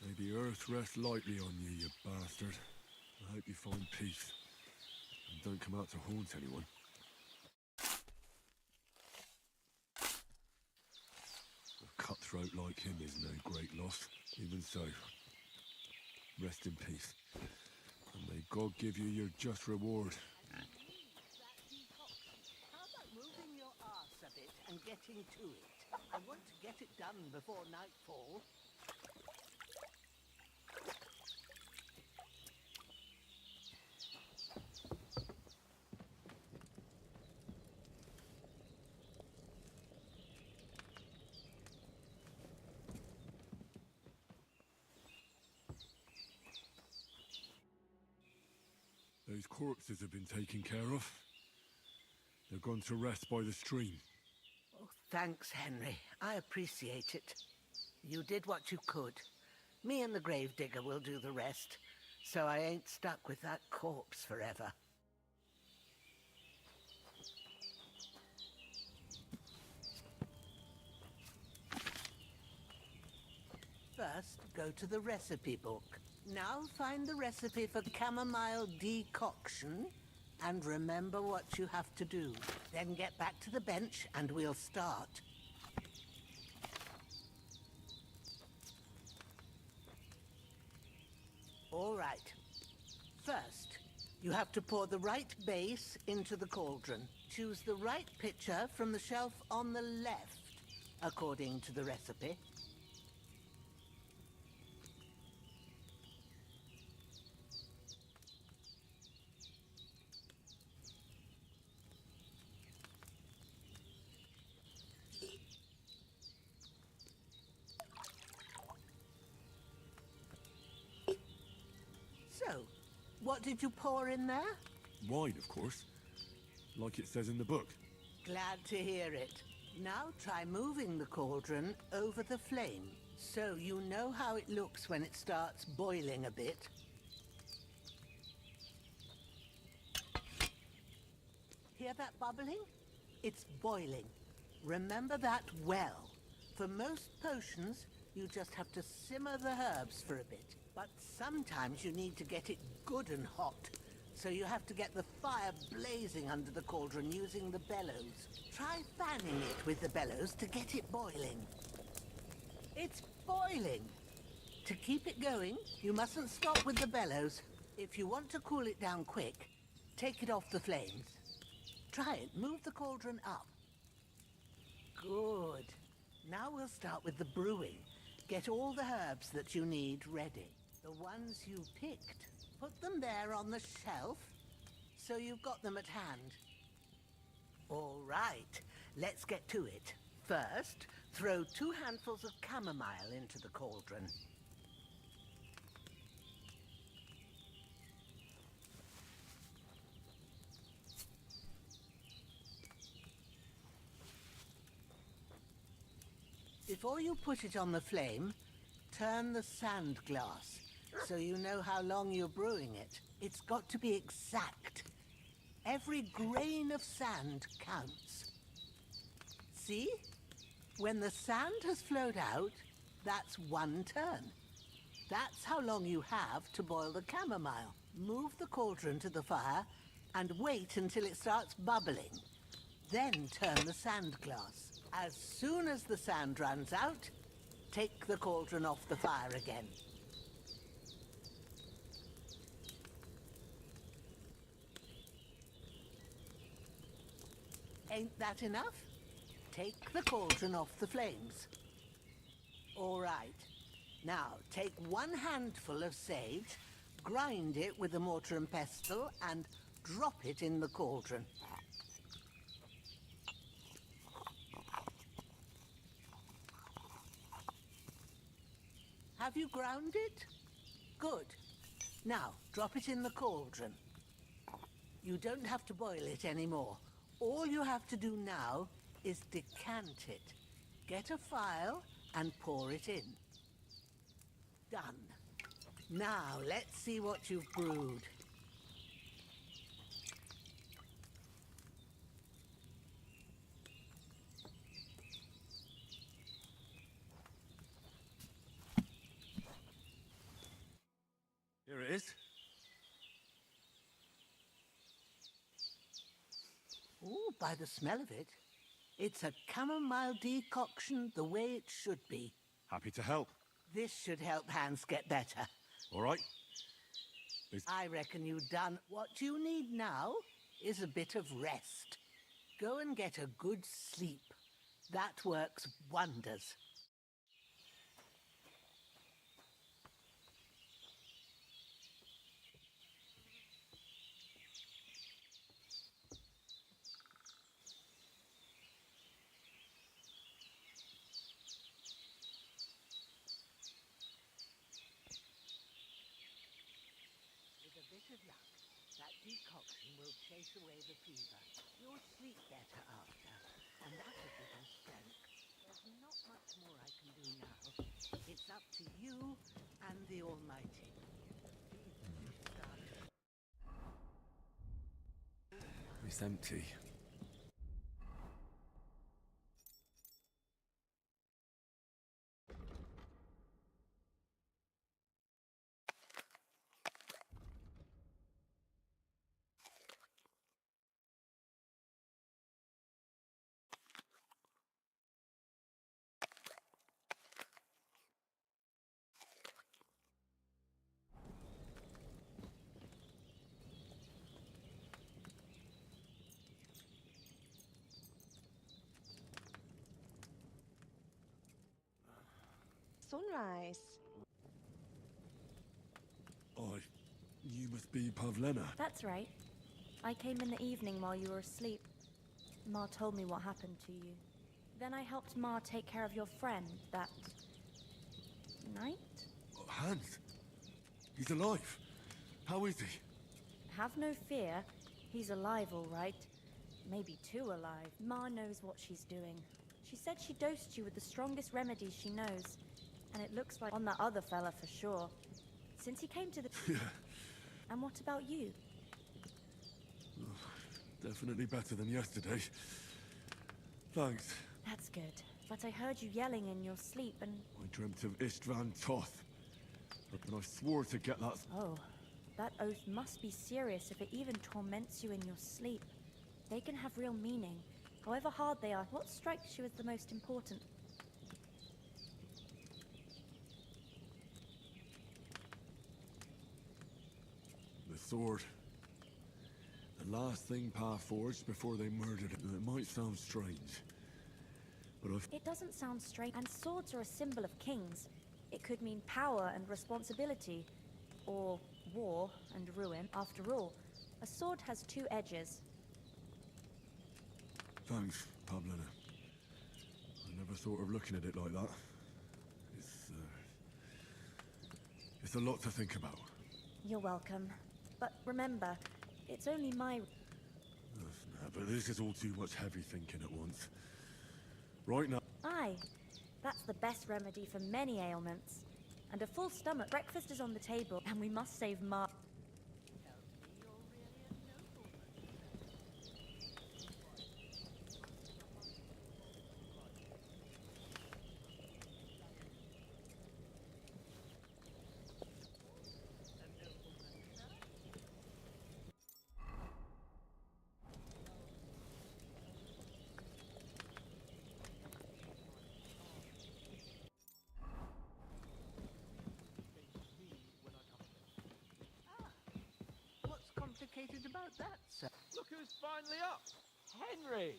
Speaker 4: May the earth rest lightly on you, you bastard. I hope you find peace, and don't come out to haunt anyone. A cutthroat like him is no great loss. Even so, rest in peace, and may God give you your just reward.
Speaker 12: How about moving your arse a bit and getting to it? I want to get it done before nightfall.
Speaker 4: Those corpses have been taken care of. They're gone to rest by the stream.
Speaker 12: Oh, thanks, Henry. I appreciate it. You did what you could. Me and the gravedigger will do the rest. so I ain't stuck with that corpse forever. First, go to the recipe book. Now find the recipe for chamomile decoction and remember what you have to do. Then get back to the bench and we'll start. All right. First, you have to pour the right base into the cauldron. Choose the right pitcher from the shelf on the left, according to the recipe. So, what did you pour in there?
Speaker 4: Wine, of course. Like it says in the book.
Speaker 12: Glad to hear it. Now try moving the cauldron over the flame, so you know how it looks when it starts boiling a bit. Hear that bubbling? It's boiling. Remember that well. For most potions, you just have to simmer the herbs for a bit. But sometimes you need to get it good and hot, so you have to get the fire blazing under the cauldron using the bellows. Try fanning it with the bellows to get it boiling. It's boiling! To keep it going, you mustn't stop with the bellows. If you want to cool it down quick, take it off the flames. Try it. Move the cauldron up. Good. Now we'll start with the brewing. Get all the herbs that you need ready. The ones you picked. Put them there on the shelf, so you've got them at hand. All right, let's get to it. First, throw 2 handfuls of chamomile into the cauldron. Before you put it on the flame, turn the sand glass so you know how long you're brewing it. It's got to be exact. Every grain of sand counts. See? When the sand has flowed out, that's 1 turn. That's how long you have to boil the chamomile. Move the cauldron to the fire and wait until it starts bubbling. Then turn the sand glass. As soon as the sand runs out, take the cauldron off the fire again. Ain't that enough? Take the cauldron off the flames. All right. Now, take 1 handful of sage, grind it with a mortar and pestle, and drop it in the cauldron. Have you ground it? Good. Now, drop it in the cauldron. You don't have to boil it anymore. All you have to do now is decant it. Get a phial and pour it in. Done. Now, let's see what you've brewed.
Speaker 4: Here it is.
Speaker 12: Ooh, by the smell of it, it's a chamomile decoction the way it should be.
Speaker 4: Happy to help.
Speaker 12: This should help Hans get better.
Speaker 4: All right.
Speaker 12: I reckon you've done. What you need now is a bit of rest. Go and get a good sleep. That works wonders. Decoction will chase away the fever. You'll sleep better after, and that'll give you strength. There's not much more I can do now. It's up to you and the Almighty.
Speaker 4: It's empty.
Speaker 13: Sunrise.
Speaker 4: You must be Pavlena.
Speaker 7: That's right. I came in the evening while you were asleep. Ma told me what happened to you. Then I helped Ma take care of your friend that night?
Speaker 4: Hans. He's alive. How is he?
Speaker 7: Have no fear. He's alive, all right. Maybe too alive. Ma knows what she's doing. She said she dosed you with the strongest remedies she knows. And it looks like on that other fella for sure. Since he came to the...
Speaker 4: Yeah.
Speaker 7: And what about you?
Speaker 4: Definitely better than yesterday. Thanks.
Speaker 7: That's good. But I heard you yelling in your sleep and...
Speaker 4: I dreamt of Istvan Toth. And I swore to get that...
Speaker 7: Oh, that oath must be serious if it even torments you in your sleep. They can have real meaning, however hard they are. What strikes you as the most important?
Speaker 4: The sword. The last thing Pa forged before they murdered him. It might sound strange, but
Speaker 7: It doesn't sound strange. And swords are a symbol of kings. It could mean power and responsibility, or war and ruin. After all, a sword has two edges.
Speaker 4: Thanks, Pavlena. I never thought of looking at it like that. It's a lot to think about.
Speaker 7: You're welcome. But remember, it's only my...
Speaker 4: But this is all too much heavy thinking at once. Right now...
Speaker 7: Aye. That's the best remedy for many ailments. And a full stomach. Breakfast is on the table, and we must save Ma...
Speaker 12: What's complicated about that, sir?
Speaker 3: Look who's finally up! Henry!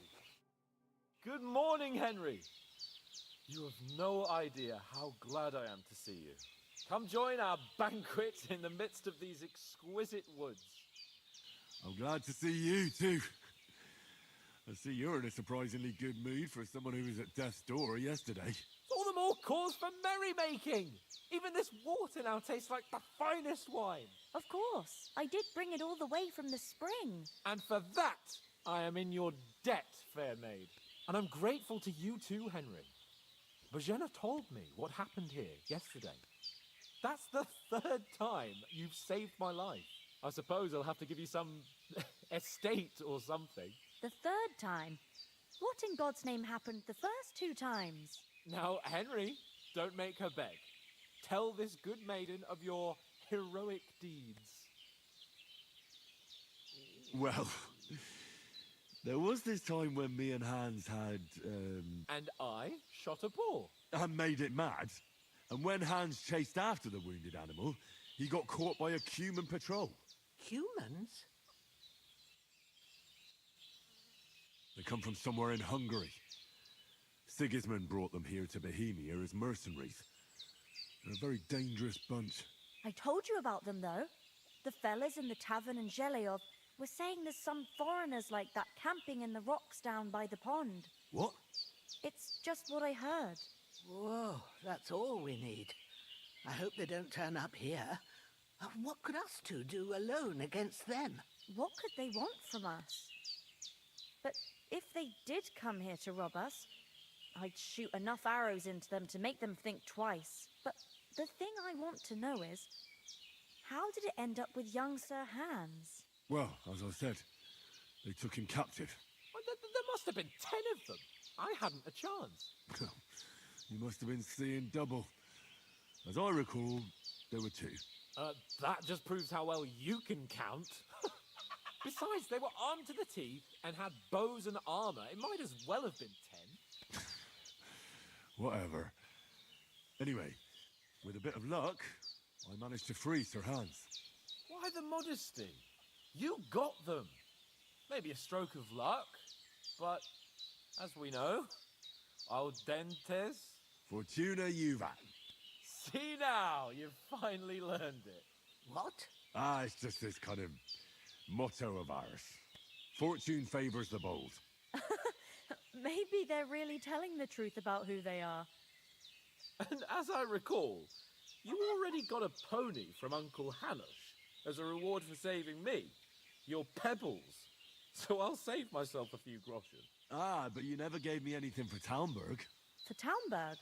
Speaker 3: Good morning, Henry! You have no idea how glad I am to see you. Come join our banquet in the midst of these exquisite woods.
Speaker 4: I'm glad to see you, too. I see you're in a surprisingly good mood for someone who was at death's door yesterday.
Speaker 3: All the more cause for merrymaking! Even this water now tastes like the finest wine.
Speaker 7: Of course. I did bring it all the way from the spring.
Speaker 3: And for that, I am in your debt, fair maid. And I'm grateful to you too, Henry. Bojena told me what happened here yesterday. That's the third time you've saved my life. I suppose I'll have to give you some estate or something.
Speaker 7: The third time? What in God's name happened the first two times?
Speaker 3: Now, Henry, don't make her beg. Tell this good maiden of your heroic deeds.
Speaker 4: Well, there was this time when me and Hans had,
Speaker 3: And I shot a boar.
Speaker 4: and made it mad. And when Hans chased after the wounded animal, he got caught by a human patrol.
Speaker 12: Humans?
Speaker 4: They come from somewhere in Hungary. Sigismund brought them here to Bohemia as mercenaries. They're a very dangerous bunch.
Speaker 7: I told you about them, though. The fellas in the tavern in Zheleov were saying there's some foreigners like that camping in the rocks down by the pond.
Speaker 4: What?
Speaker 7: It's just what I heard.
Speaker 12: Whoa, that's all we need. I hope they don't turn up here. What could us two do alone against them?
Speaker 7: What could they want from us? But if they did come here to rob us, I'd shoot enough arrows into them to make them think twice. But the thing I want to know is, how did it end up with young Sir Hans?
Speaker 4: Well, as I said, They took him captive.
Speaker 3: Well, there must have been 10 of them. I hadn't a chance.
Speaker 4: You must have been seeing double. As I recall, there were 2.
Speaker 3: That just proves how well you can count. Besides, they were armed to the teeth and had bows and armor. It might as well have been 10.
Speaker 4: Whatever. Anyway, with a bit of luck, I managed to free Sir Hans.
Speaker 3: Why the modesty? You got them. Maybe a stroke of luck, but as we know, al dentes.
Speaker 4: Fortuna juvat.
Speaker 3: See now, you've finally learned it.
Speaker 12: What?
Speaker 4: It's just this kind of motto of ours. Fortune favors the bold.
Speaker 7: Maybe they're really telling the truth about who they are.
Speaker 3: And as I recall, you already got a pony from Uncle Hanush as a reward for saving me. Your pebbles. So I'll save myself a few groschen.
Speaker 4: But you never gave me anything for Talmberg.
Speaker 7: For Talmberg?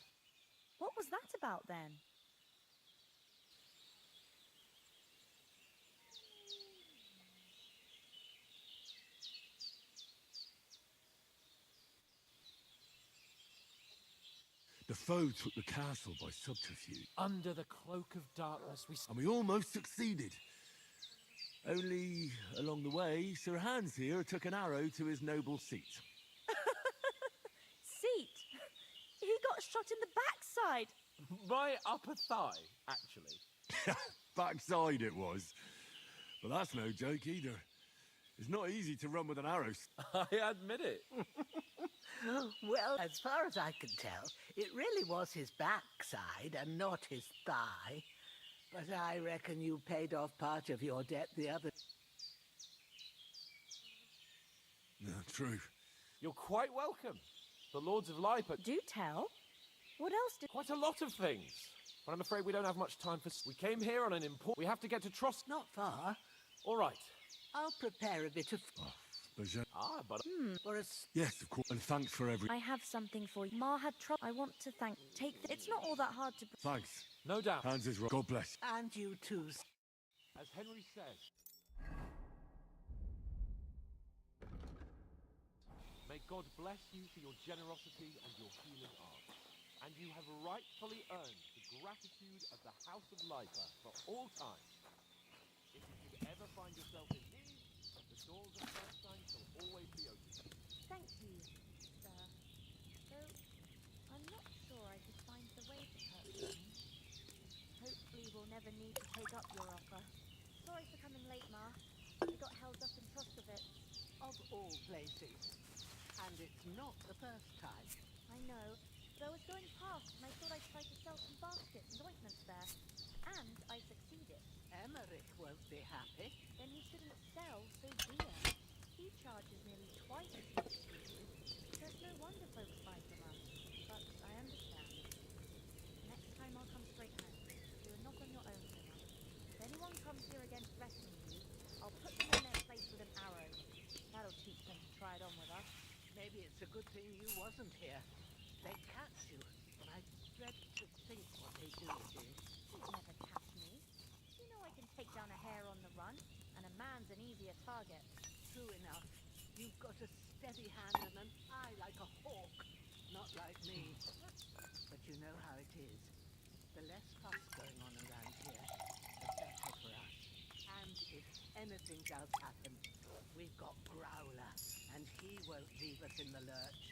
Speaker 7: What was that about then?
Speaker 4: The foe took the castle by subterfuge.
Speaker 3: Under the cloak of darkness,
Speaker 4: And we almost succeeded. Only, along the way, Sir Hans here took an arrow to his noble seat.
Speaker 7: Seat? He got shot in the backside.
Speaker 3: My upper thigh, actually.
Speaker 4: Backside it was. But that's no joke either. It's not easy to run with an arrow.
Speaker 3: I admit it.
Speaker 12: Well, as far as I can tell, it really was his backside and not his thigh. But I reckon you paid off part of your debt the other...
Speaker 4: No, true.
Speaker 3: You're quite welcome. The Lords of Lipa...
Speaker 7: Do tell. What else did...
Speaker 3: Quite a lot of things. But I'm afraid we don't have much time for... We came here on an import... We have to get to Trost...
Speaker 12: Not far.
Speaker 3: All right.
Speaker 12: I'll prepare a bit of...
Speaker 3: But...
Speaker 12: For a...
Speaker 4: Yes, of course. And thanks for every...
Speaker 7: I have something for you. Ma had trouble. I want to thank... It's not all that hard to...
Speaker 4: Thanks.
Speaker 3: No doubt.
Speaker 4: Hans is right. God bless.
Speaker 12: And you too.
Speaker 3: As Henry says... May God bless you for your generosity and your healing art. And you have rightfully earned the gratitude of the House of Lipa for all time. If you should ever find yourself in need, the doors of Bernstein shall always be open.
Speaker 7: Thank you, sir. Though, I'm not sure I could find the way to purchase them. Hopefully we'll never need to take up your offer. Sorry for coming late, Ma. We got held up in Troskovitz.
Speaker 12: Of all places. And it's not the first time.
Speaker 7: I know, but I was going past and I thought I'd try to sell some baskets and ointments there. And I succeeded.
Speaker 12: Emmerich won't be happy.
Speaker 7: Then you shouldn't sell so dear. He charges nearly twice as much as you. So it's no wonder folks buy from us. But I understand. Next time I'll come straight home. You're not on your own tonight. If anyone comes here again threatening you, I'll put them in their place with an arrow. That'll teach them to try it on with us.
Speaker 12: Maybe it's a good thing you wasn't here. They catch you, but I dread to think what they do with you.
Speaker 7: You'd never catch me. You know I can take down a hare on the run, and a man's an easier target.
Speaker 12: True enough. You've got a steady hand and an eye like a hawk. Not like me. But you know how it is. The less fuss going on around here, the better for us. And if anything does happen, we've got Growler, and he won't leave us in the lurch.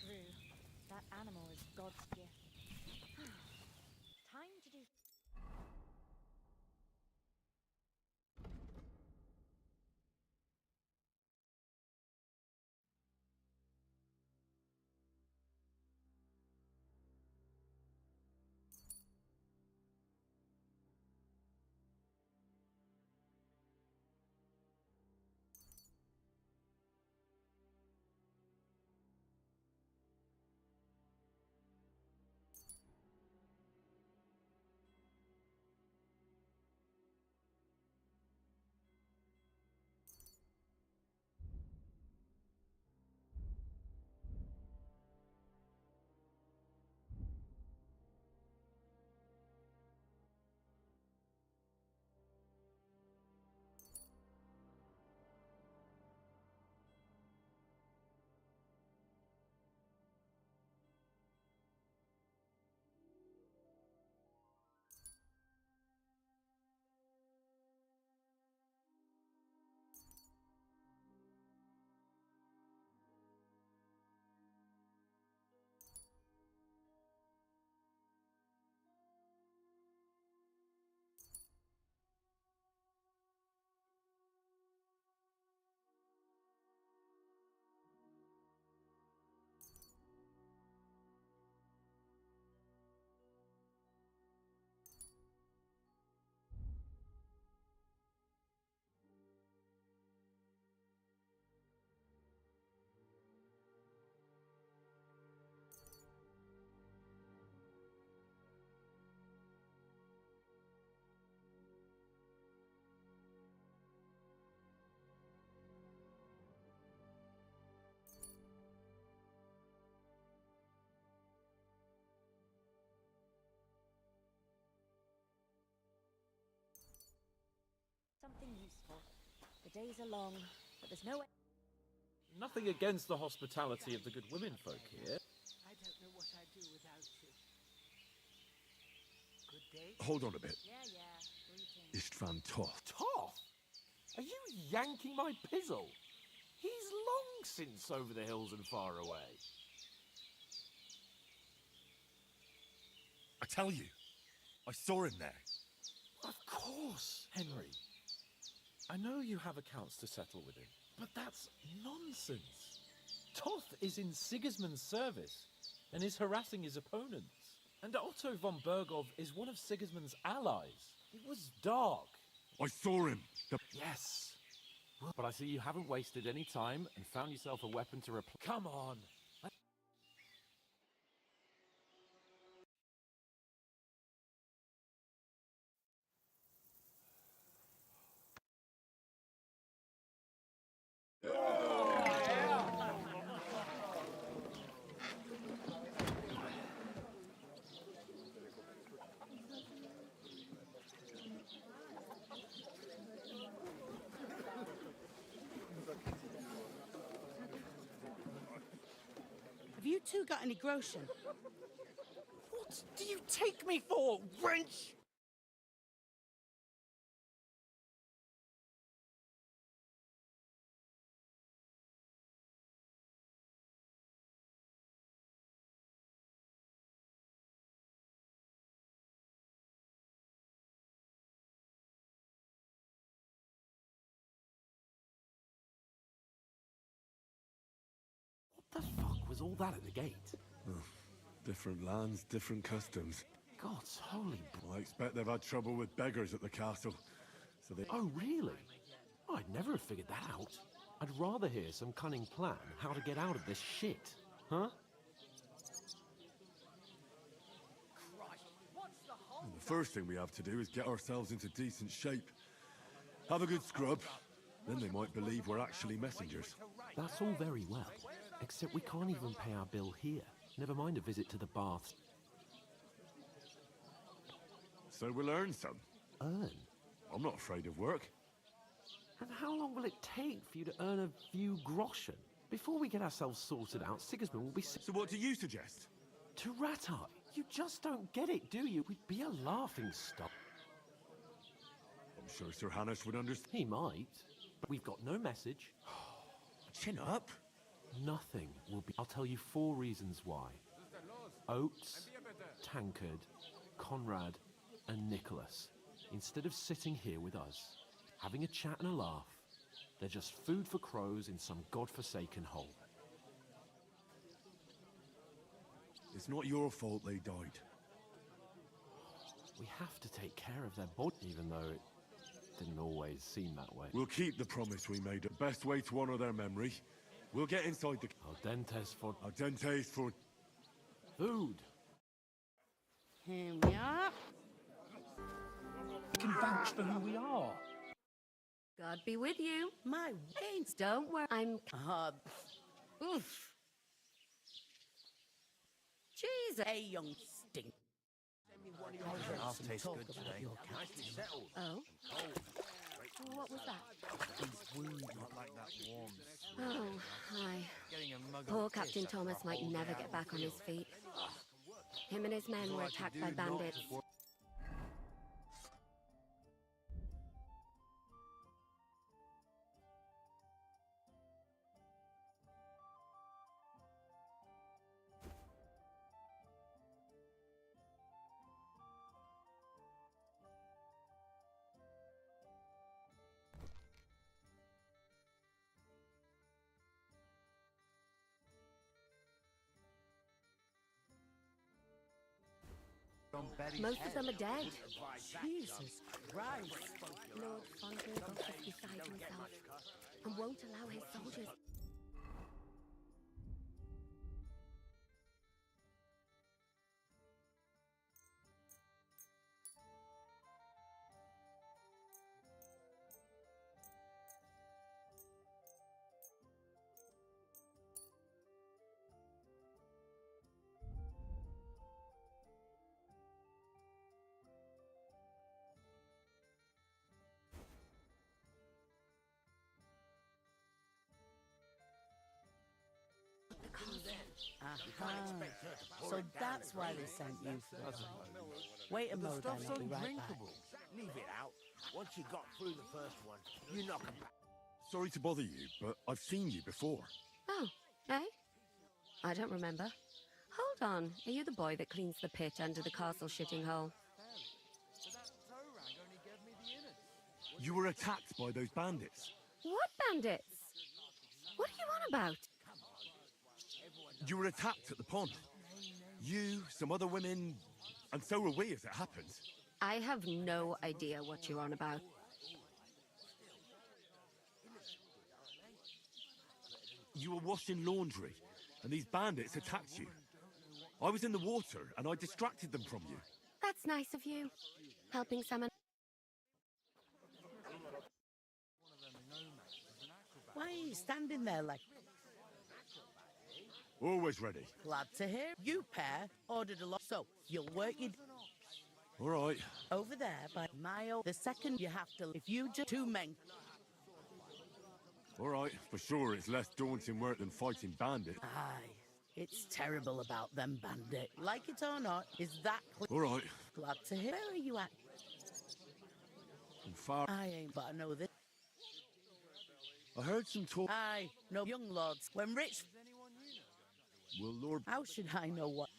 Speaker 7: True. That animal is God's gift. Time to do... Nothing useful. The days are long, but there's no way.
Speaker 3: Nothing against the hospitality of the good women folk here.
Speaker 12: I don't know what I'd do without you. Good day.
Speaker 4: Hold on a bit.
Speaker 7: Yeah. Greetings.
Speaker 4: Istvan Toth.
Speaker 3: Toth? Are you yanking my pizzle? He's long since over the hills and far away.
Speaker 4: I tell you, I saw him there.
Speaker 3: Of course, Henry. I know you have accounts to settle with him, but that's nonsense. Toth is in Sigismund's service and is harassing his opponents. And Otto von Bergov is one of Sigismund's allies. It was dark.
Speaker 4: I saw him.
Speaker 3: Yes. But I see you haven't wasted any time and found yourself a weapon to replace. Come on.
Speaker 13: Have you two got any groschen?
Speaker 3: What do you take me for, wench? What the fuck was all that at the gate?
Speaker 4: Different lands, different customs.
Speaker 3: God's holy...
Speaker 4: I expect they've had trouble with beggars at the castle. So they...
Speaker 3: Oh, really? Oh, I'd never have figured that out. I'd rather hear some cunning plan how to get out of this shit. Huh?
Speaker 4: The first thing we have to do is get ourselves into decent shape. Have a good scrub. Then they might believe we're actually messengers.
Speaker 3: That's all very well. Except we can't even pay our bill here. Never mind a visit to the baths.
Speaker 4: So we'll earn some.
Speaker 3: Earn?
Speaker 4: I'm not afraid of work.
Speaker 3: And how long will it take for you to earn a few groschen? Before we get ourselves sorted out, Sigismund will be...
Speaker 4: So what do you suggest?
Speaker 3: To Ratai, you just don't get it, do you? We'd be a laughing stock.
Speaker 4: I'm sure Sir Hannes would understand.
Speaker 3: He might, but we've got no message.
Speaker 4: Chin up.
Speaker 3: Nothing will be... I'll tell you 4 reasons why. Oates, Tankard, Conrad, and Nicholas. Instead of sitting here with us, having a chat and a laugh, they're just food for crows in some godforsaken hole.
Speaker 4: It's not your fault they died.
Speaker 3: We have to take care of their body, even though it didn't always seem that way.
Speaker 4: We'll keep the promise we made. The best way to honor their memory. We'll get inside the...
Speaker 3: Al dentes for...
Speaker 4: Al dentes for...
Speaker 3: Food.
Speaker 13: Here we are.
Speaker 3: We can vouch for who we are.
Speaker 14: God be with you.
Speaker 13: My veins.
Speaker 14: Don't worry. I'm...
Speaker 13: Oof.
Speaker 14: Jesus.
Speaker 13: Hey, young stink.
Speaker 5: Half tastes good today. Nicely settled.
Speaker 14: Oh? What was that?
Speaker 5: He's wounded. Not like that warm.
Speaker 14: Oh, hi.
Speaker 5: Getting a mug
Speaker 14: Poor
Speaker 5: of
Speaker 14: Captain
Speaker 5: piss
Speaker 14: Thomas
Speaker 5: after a
Speaker 14: might
Speaker 5: whole
Speaker 14: never
Speaker 5: day
Speaker 14: get
Speaker 5: out
Speaker 14: back on his
Speaker 5: field.
Speaker 14: feet. Him and his men
Speaker 5: All
Speaker 14: were
Speaker 5: I can
Speaker 14: attacked
Speaker 5: do
Speaker 14: by
Speaker 5: not
Speaker 14: bandits.
Speaker 5: for-
Speaker 14: Most of them are dead.
Speaker 13: Jesus Christ.
Speaker 14: Lord von Berghoff is beside himself and won't allow his soldiers...
Speaker 13: So that's why they sent you for the Wait a
Speaker 8: The
Speaker 13: moment,
Speaker 8: stuff's
Speaker 13: I'll be right back.
Speaker 8: undrinkable. Leave it out. Once you got through the first one, you knock 'em back.
Speaker 4: Sorry to bother you, but I've seen you before.
Speaker 14: Oh, eh? I don't remember. Hold on. Are you the boy that cleans the pit under the castle shitting hole?
Speaker 4: You were attacked by those bandits.
Speaker 14: What bandits? What are you on about?
Speaker 4: You were attacked at the pond. You, some other women, and so were we, as it happens.
Speaker 14: I have no idea what you're on about.
Speaker 4: You were washing laundry, and these bandits attacked you. I was in the water, and I distracted them from you.
Speaker 14: That's nice of you. Helping someone.
Speaker 13: Why are you standing there like...
Speaker 4: Always ready.
Speaker 13: Glad to hear. You pair ordered a lot, so you'll work it
Speaker 4: All right.
Speaker 13: over there by mile. The second you have to... If you do 2 men...
Speaker 4: All right. For sure, it's less daunting work than fighting bandits.
Speaker 13: Aye, it's terrible about them bandits. Like it or not, is that clear?
Speaker 4: All right.
Speaker 13: Glad to hear. Where are you at?
Speaker 4: I'm far.
Speaker 13: I ain't, but I know this.
Speaker 4: I heard some talk.
Speaker 13: Aye, no young lords. When rich...
Speaker 4: Well, Lord.
Speaker 13: How should I know what...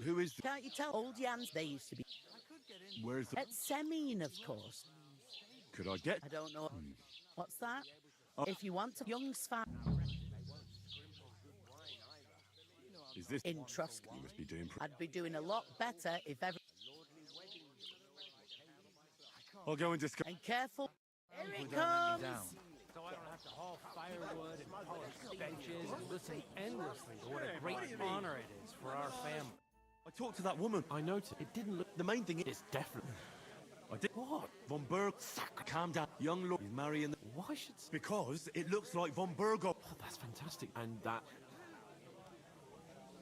Speaker 4: Who is the...
Speaker 13: Can't you tell? Old Jans, they used to be...
Speaker 4: Where's the...
Speaker 13: At Semine, of course.
Speaker 4: Could I get...
Speaker 13: I don't know. What's that? If you want a young sfat...
Speaker 4: Is this...
Speaker 13: In Truscott.
Speaker 4: You must be doing...
Speaker 13: I'd be doing a lot better if ever...
Speaker 4: I'll go and discuss...
Speaker 13: And careful. Here it
Speaker 3: Don't let me
Speaker 13: comes!
Speaker 3: down. So I don't have to haul firewood and polish benches and listen endlessly to what a great honor it is for our family.
Speaker 4: I talked to that woman.
Speaker 3: I noticed it didn't look...
Speaker 4: The main thing is...
Speaker 3: It's definitely...
Speaker 4: I did...
Speaker 3: What?
Speaker 4: Von Berg... Calm down. Young Lord is marrying... The...
Speaker 3: Why should...
Speaker 4: Because it looks like Von Berghoff.
Speaker 3: Oh, that's fantastic. And that...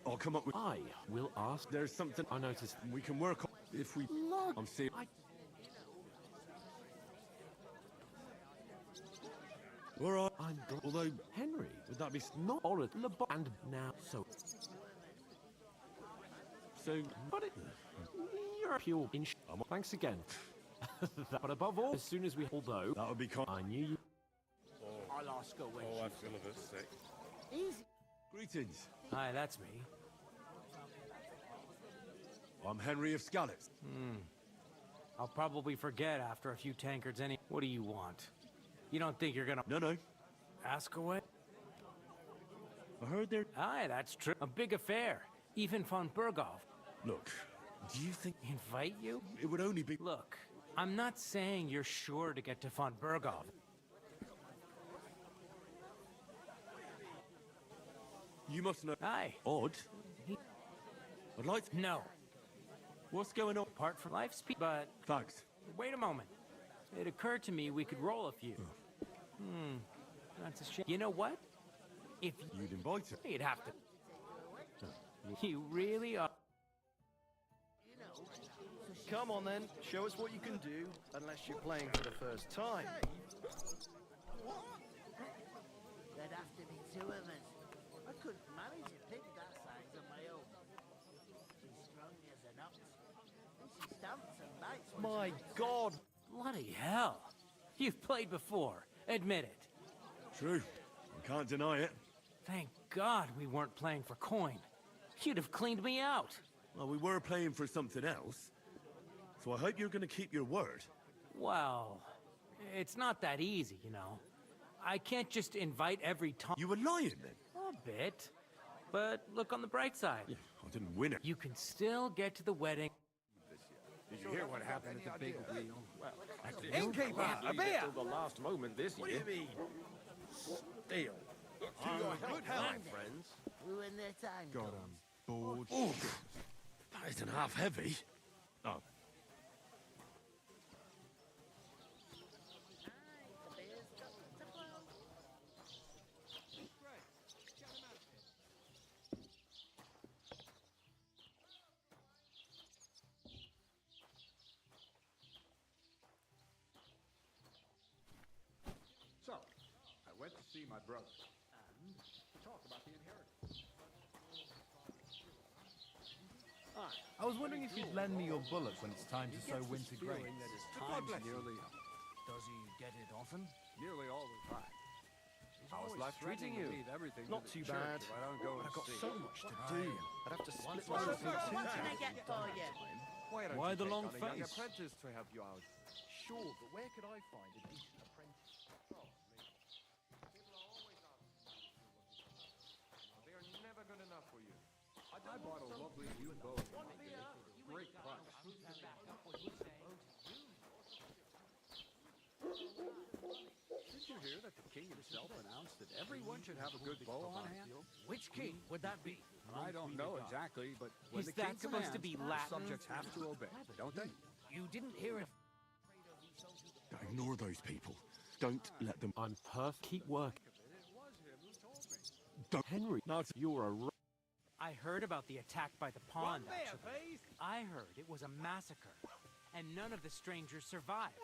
Speaker 4: I'll come up with...
Speaker 3: I will ask...
Speaker 4: There's something...
Speaker 3: I noticed...
Speaker 4: We can work on... If we...
Speaker 3: Lord...
Speaker 4: I'm serious. All right.
Speaker 3: I'm...
Speaker 4: Although...
Speaker 3: Henry, would that be... Not horrid. And now... So... But it... You're a pure inch... Thanks again. But above all, as soon as we... Although...
Speaker 4: That would be...
Speaker 3: I knew you...
Speaker 8: I'll ask her when
Speaker 2: I feel a bit sick.
Speaker 13: Easy.
Speaker 4: Greetings.
Speaker 3: Hi, that's me.
Speaker 4: I'm Henry of Skalitz.
Speaker 15: I'll probably forget after a few tankards any... What do you want? You don't think you're gonna...
Speaker 4: No.
Speaker 15: Ask away?
Speaker 4: I heard there...
Speaker 15: Aye, that's true. A big affair. Even von Berghoff.
Speaker 4: Look, do you think...
Speaker 15: Invite you?
Speaker 4: It would only be...
Speaker 15: Look, I'm not saying you're sure to get to von Berghoff.
Speaker 4: You must know...
Speaker 15: Aye.
Speaker 4: Odd. I'd like to...
Speaker 15: No.
Speaker 4: What's going on?
Speaker 15: Apart from life speed, but...
Speaker 4: Thanks.
Speaker 15: Wait a moment. It occurred to me we could roll a few. That's a shame. You know what? If
Speaker 4: You'd invite her.
Speaker 15: you'd have to... You really are...
Speaker 16: Come on then, show us what you can do, unless you're playing for the first time.
Speaker 6: There'd have to be 2 of us. I couldn't manage a pig that size on my own. She's strong as an ox. And she stamps and bites.
Speaker 16: My God!
Speaker 15: Bloody hell. You've played before. Admit it.
Speaker 4: True. I can't deny it.
Speaker 15: Thank God we weren't playing for coin. You'd have cleaned me out.
Speaker 4: Well, we were playing for something else. So I hope you're going to keep your word.
Speaker 15: Well, it's not that easy, you know. I can't just invite every time.
Speaker 4: You were lying then?
Speaker 15: A bit. But look on the bright side.
Speaker 4: Yeah, I didn't win it.
Speaker 15: You can still get to the wedding.
Speaker 3: Did you hear what happened at the big wheel? Well,
Speaker 16: Innkeeper, a beer!
Speaker 3: Till the last moment this year.
Speaker 16: What do you mean? Steal. To your good health, friends.
Speaker 6: Ruin their time.
Speaker 4: God, I'm bored. Oof. That isn't half heavy. Oh.
Speaker 2: So, I went to see my brother. And talk about the inheritance.
Speaker 3: I was wondering if you'd lend me your bullets when it's time to sow winter grain.
Speaker 6: Does he get it often?
Speaker 16: Nearly all the time.
Speaker 9: How's life treating you?
Speaker 16: Not too bad.
Speaker 9: If I don't go
Speaker 16: But I've got
Speaker 9: and
Speaker 16: so
Speaker 9: see.
Speaker 16: much to do. I'd have to split
Speaker 13: What
Speaker 16: myself in two.
Speaker 13: can I get for you?
Speaker 9: Why don't
Speaker 3: Why
Speaker 9: you
Speaker 3: the
Speaker 9: take
Speaker 3: long
Speaker 9: on a young
Speaker 3: face?
Speaker 9: apprentice to help you out? Sure, but where could I find a decent apprentice? They are never good enough for you. I bought a lovely new bow. Great price. Did you hear that the king himself announced that everyone should have a good bow on hand?
Speaker 6: Which king would that be?
Speaker 9: I don't know exactly, but when
Speaker 15: Is
Speaker 9: the king
Speaker 15: that supposed to
Speaker 9: commands,
Speaker 15: be Latin?
Speaker 9: subjects have to obey, don't they?
Speaker 6: You didn't hear it.
Speaker 4: Ignore those people. Don't let them.
Speaker 3: I'm perfect. Keep working.
Speaker 4: Don't.
Speaker 3: Henry, you're a.
Speaker 15: I heard about the attack by the pond,
Speaker 9: there,
Speaker 15: actually. I heard it was a massacre, and none of the strangers survived.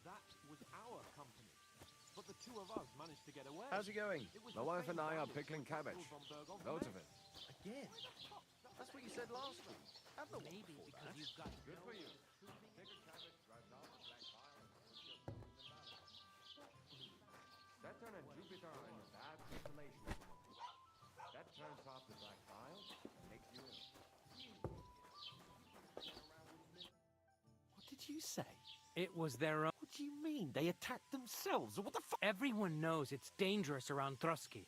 Speaker 3: That was our company. But the two of us managed to get away.
Speaker 9: How's it going? My wife and I are pickling cabbage. Loads of it.
Speaker 16: Again? That's what you said last week. Have the
Speaker 15: Maybe because you've got
Speaker 9: Good for you. Pick a cabbage, drive down the black pile, and put your food in the mallet. Saturn and Jupiter are in a bad constellation. That turns off the black pile and makes you ill.
Speaker 3: What did you say?
Speaker 15: it was their own.
Speaker 3: What do you mean? They attacked themselves? What the fuck?
Speaker 15: Everyone knows it's dangerous around Trusky.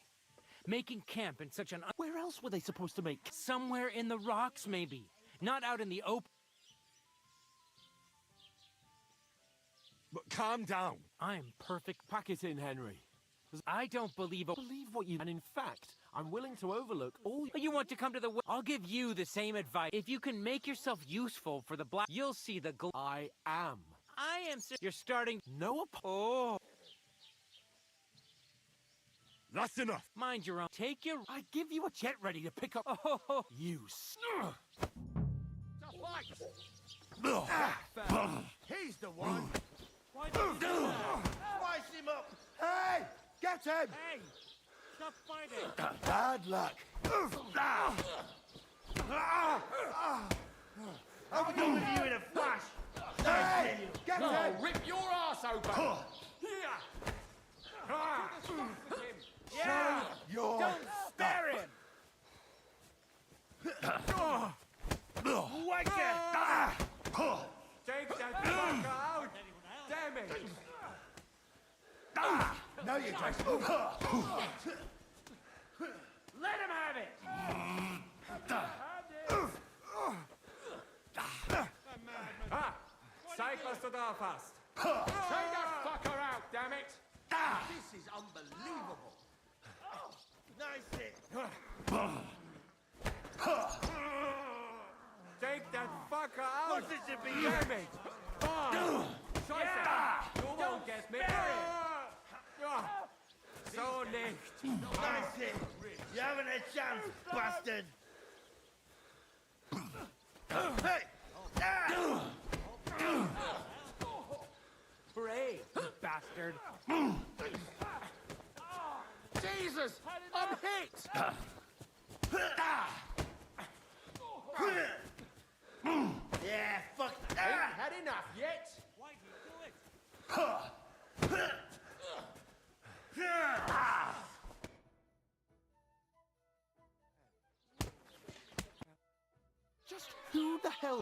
Speaker 15: Making camp in such an...
Speaker 3: Where else were they supposed to make?
Speaker 15: Somewhere in the rocks, maybe. Not out in the open.
Speaker 4: But calm down.
Speaker 15: I'm perfect.
Speaker 3: Pack it in, Henry.
Speaker 15: I don't believe...
Speaker 3: Believe what you... And in fact, I'm willing to overlook all...
Speaker 15: You want to come to the... I'll give you the same advice. If you can make yourself useful for the black... You'll see the...
Speaker 3: I am.
Speaker 15: I am... You're starting...
Speaker 3: No...
Speaker 15: Oh...
Speaker 4: That's enough.
Speaker 15: Mind your own. Take your...
Speaker 3: I give you a jet ready to pick up...
Speaker 15: Oh,
Speaker 3: you...
Speaker 16: He's the one.
Speaker 15: why did you do that?
Speaker 16: Slice him up. Hey, get him.
Speaker 15: Hey! Stop fighting!
Speaker 16: Bad luck. I'll be done with you in a flash. Hey, get him.
Speaker 9: Rip your ass open!
Speaker 15: Yeah!
Speaker 16: Your
Speaker 15: Don't spare him!
Speaker 16: Wake
Speaker 9: Take that fucker out! Damn it!
Speaker 16: No, you don't.
Speaker 15: Let him have it!
Speaker 9: Cyclist to Belfast! Take that fucker out, damn it!
Speaker 16: This is unbelievable. Nice hit.
Speaker 9: Take that fucker out!
Speaker 16: What's this to be?
Speaker 9: Damn it! Scheiße! You won't get me! So nicht!
Speaker 16: Nice hit. You haven't a chance, bastard. Hey!
Speaker 15: Brave, you bastard!
Speaker 9: Jesus! I'm hit!
Speaker 16: Yeah, fuck.
Speaker 9: Ain't had enough yet?
Speaker 15: Why do you do it?
Speaker 3: Just who the hell...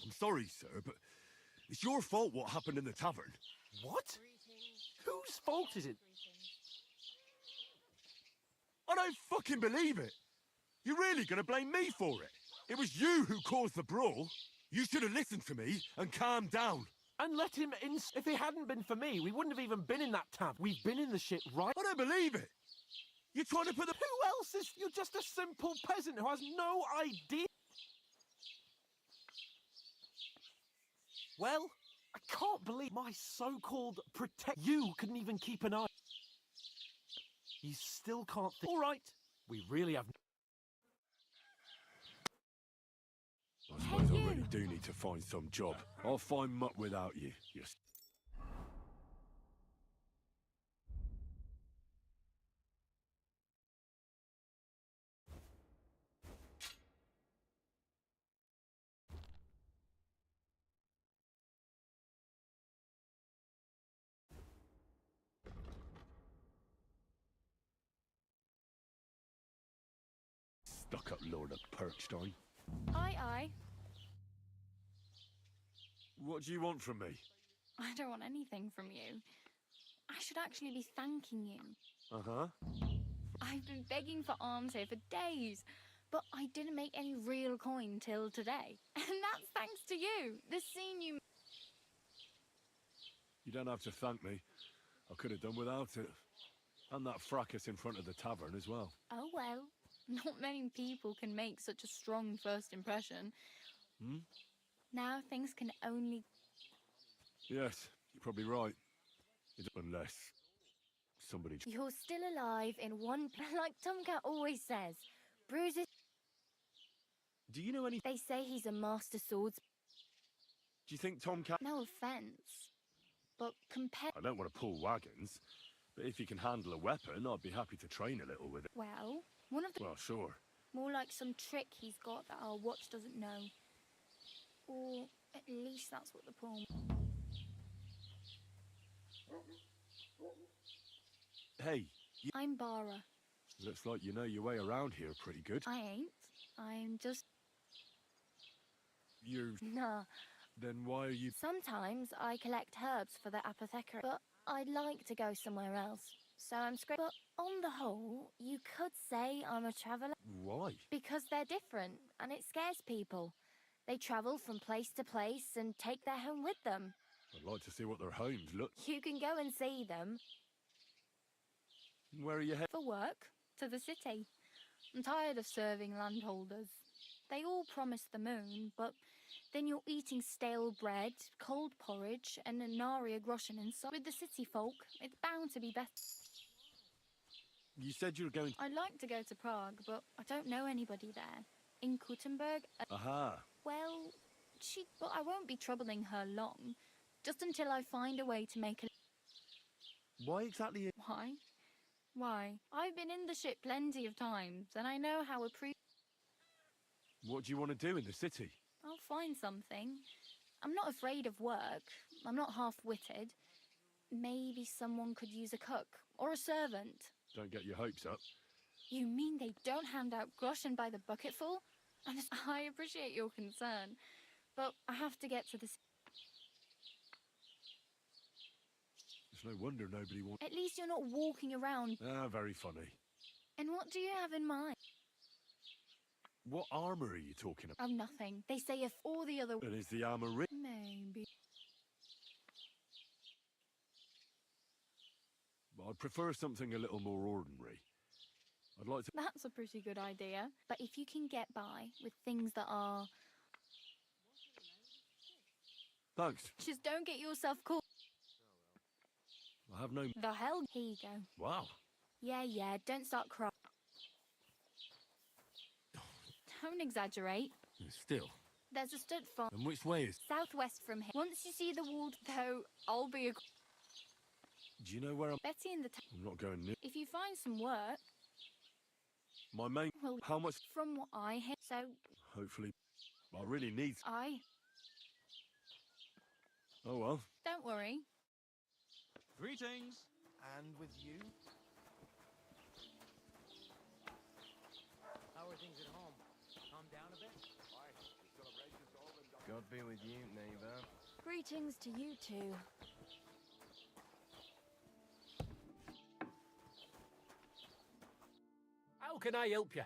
Speaker 4: I'm sorry, sir, but it's your fault what happened in the tavern.
Speaker 3: What? Whose fault is it?
Speaker 4: I don't fucking believe it. You're really gonna blame me for it? It was you who caused the brawl. You should have listened to me and calmed down.
Speaker 3: And let him in... If it hadn't been for me, we wouldn't have even been in that tavern. We've been in the shit, right?
Speaker 4: I don't believe it. You're trying to put the...
Speaker 3: Who else is... You're just a simple peasant who has no idea. Well, I can't believe my so-called protect... You couldn't even keep an eye... You still can't think... All right, we really have...
Speaker 4: I suppose I really do need to find some job. I'll find muck without you. stuck-up Lord of Perkstein.
Speaker 17: Aye, aye.
Speaker 4: What do you want from me?
Speaker 17: I don't want anything from you. I should actually be thanking you.
Speaker 4: Uh-huh.
Speaker 17: I've been begging for alms here for days, but I didn't make any real coin till today. And that's thanks to you. The scene you...
Speaker 4: You don't have to thank me. I could have done without it. And that fracas in front of the tavern as well.
Speaker 17: Oh, well. Not many people can make such a strong first impression.
Speaker 4: Hmm?
Speaker 17: Now things can only...
Speaker 4: Yes, you're probably right. Unless somebody...
Speaker 17: You're still alive in one... Like Tomcat always says. Bruises...
Speaker 4: Do you know any...
Speaker 17: They say he's a master swords...
Speaker 4: Do you think Tomcat...
Speaker 17: No offence. But compared...
Speaker 4: I don't want to pull wagons, but if you can handle a weapon, I'd be happy to train a little with it.
Speaker 17: Well, one of the...
Speaker 4: Well, sure.
Speaker 17: More like some trick he's got that our watch doesn't know. Or at least that's what the poem...
Speaker 4: Hey,
Speaker 17: I'm Bara.
Speaker 4: looks like you know your way around here pretty good.
Speaker 17: I ain't. I'm just...
Speaker 4: You...
Speaker 17: Nah.
Speaker 4: Then why are you...
Speaker 17: Sometimes I collect herbs for the apothecary, but I'd like to go somewhere else. So I'm scraping. But on the whole, you could say I'm a traveller.
Speaker 4: Why?
Speaker 17: Because they're different, and it scares people. They travel from place to place and take their home with them.
Speaker 4: I'd like to see what their homes look.
Speaker 17: You can go and see them.
Speaker 4: Where are you headed?
Speaker 17: For work, to the city. I'm tired of serving landholders. They all promise the moon, but then you're eating stale bread, cold porridge, and a naria groschen and so. With the city folk, it's bound to be better.
Speaker 4: You said you were going...
Speaker 17: I'd like to go to Prague, but I don't know anybody there. In Kuttenberg...
Speaker 4: Aha.
Speaker 17: Well, but I won't be troubling her long. Just until I find a way to make a...
Speaker 4: Why exactly...
Speaker 17: Why? Why? I've been in the ship plenty of times, and I know how a
Speaker 4: What do you want to do in the city?
Speaker 17: I'll find something. I'm not afraid of work. I'm not half-witted. Maybe someone could use a cook, or a servant.
Speaker 4: Don't get your hopes up.
Speaker 17: You mean they don't hand out groschen by the bucketful? I appreciate your concern, but I have to get to the...
Speaker 4: It's no wonder nobody wants...
Speaker 17: At least you're not walking around...
Speaker 4: Ah, very funny.
Speaker 17: And what do you have in mind?
Speaker 4: What armour are you talking about?
Speaker 17: Oh, nothing. They say if all the other...
Speaker 4: And is the armour rich?
Speaker 17: Maybe.
Speaker 4: I'd prefer something a little more ordinary. I'd like to...
Speaker 17: That's a pretty good idea. But if you can get by with things that are...
Speaker 4: Thanks.
Speaker 17: Just don't get yourself caught.
Speaker 4: I have no...
Speaker 17: The hell? Here you go.
Speaker 4: Wow.
Speaker 17: Yeah, don't start crying. Don't exaggerate.
Speaker 4: Still.
Speaker 17: There's a stud farm.
Speaker 4: And which way is...
Speaker 17: Southwest from here. Once you see the wall, though, I'll be a...
Speaker 4: Do you know where I'm...
Speaker 17: Betty in the...
Speaker 4: I'm not going near...
Speaker 17: If you find some work...
Speaker 4: My main...
Speaker 17: Well,
Speaker 4: how much...
Speaker 17: From what I hear, so...
Speaker 4: Hopefully... I really need... Oh, well.
Speaker 17: Don't worry.
Speaker 3: Greetings.
Speaker 16: And with you?
Speaker 15: How are things at home? Calm down a bit?
Speaker 16: God be with you, neighbour.
Speaker 7: Greetings to you too.
Speaker 15: How can I help you?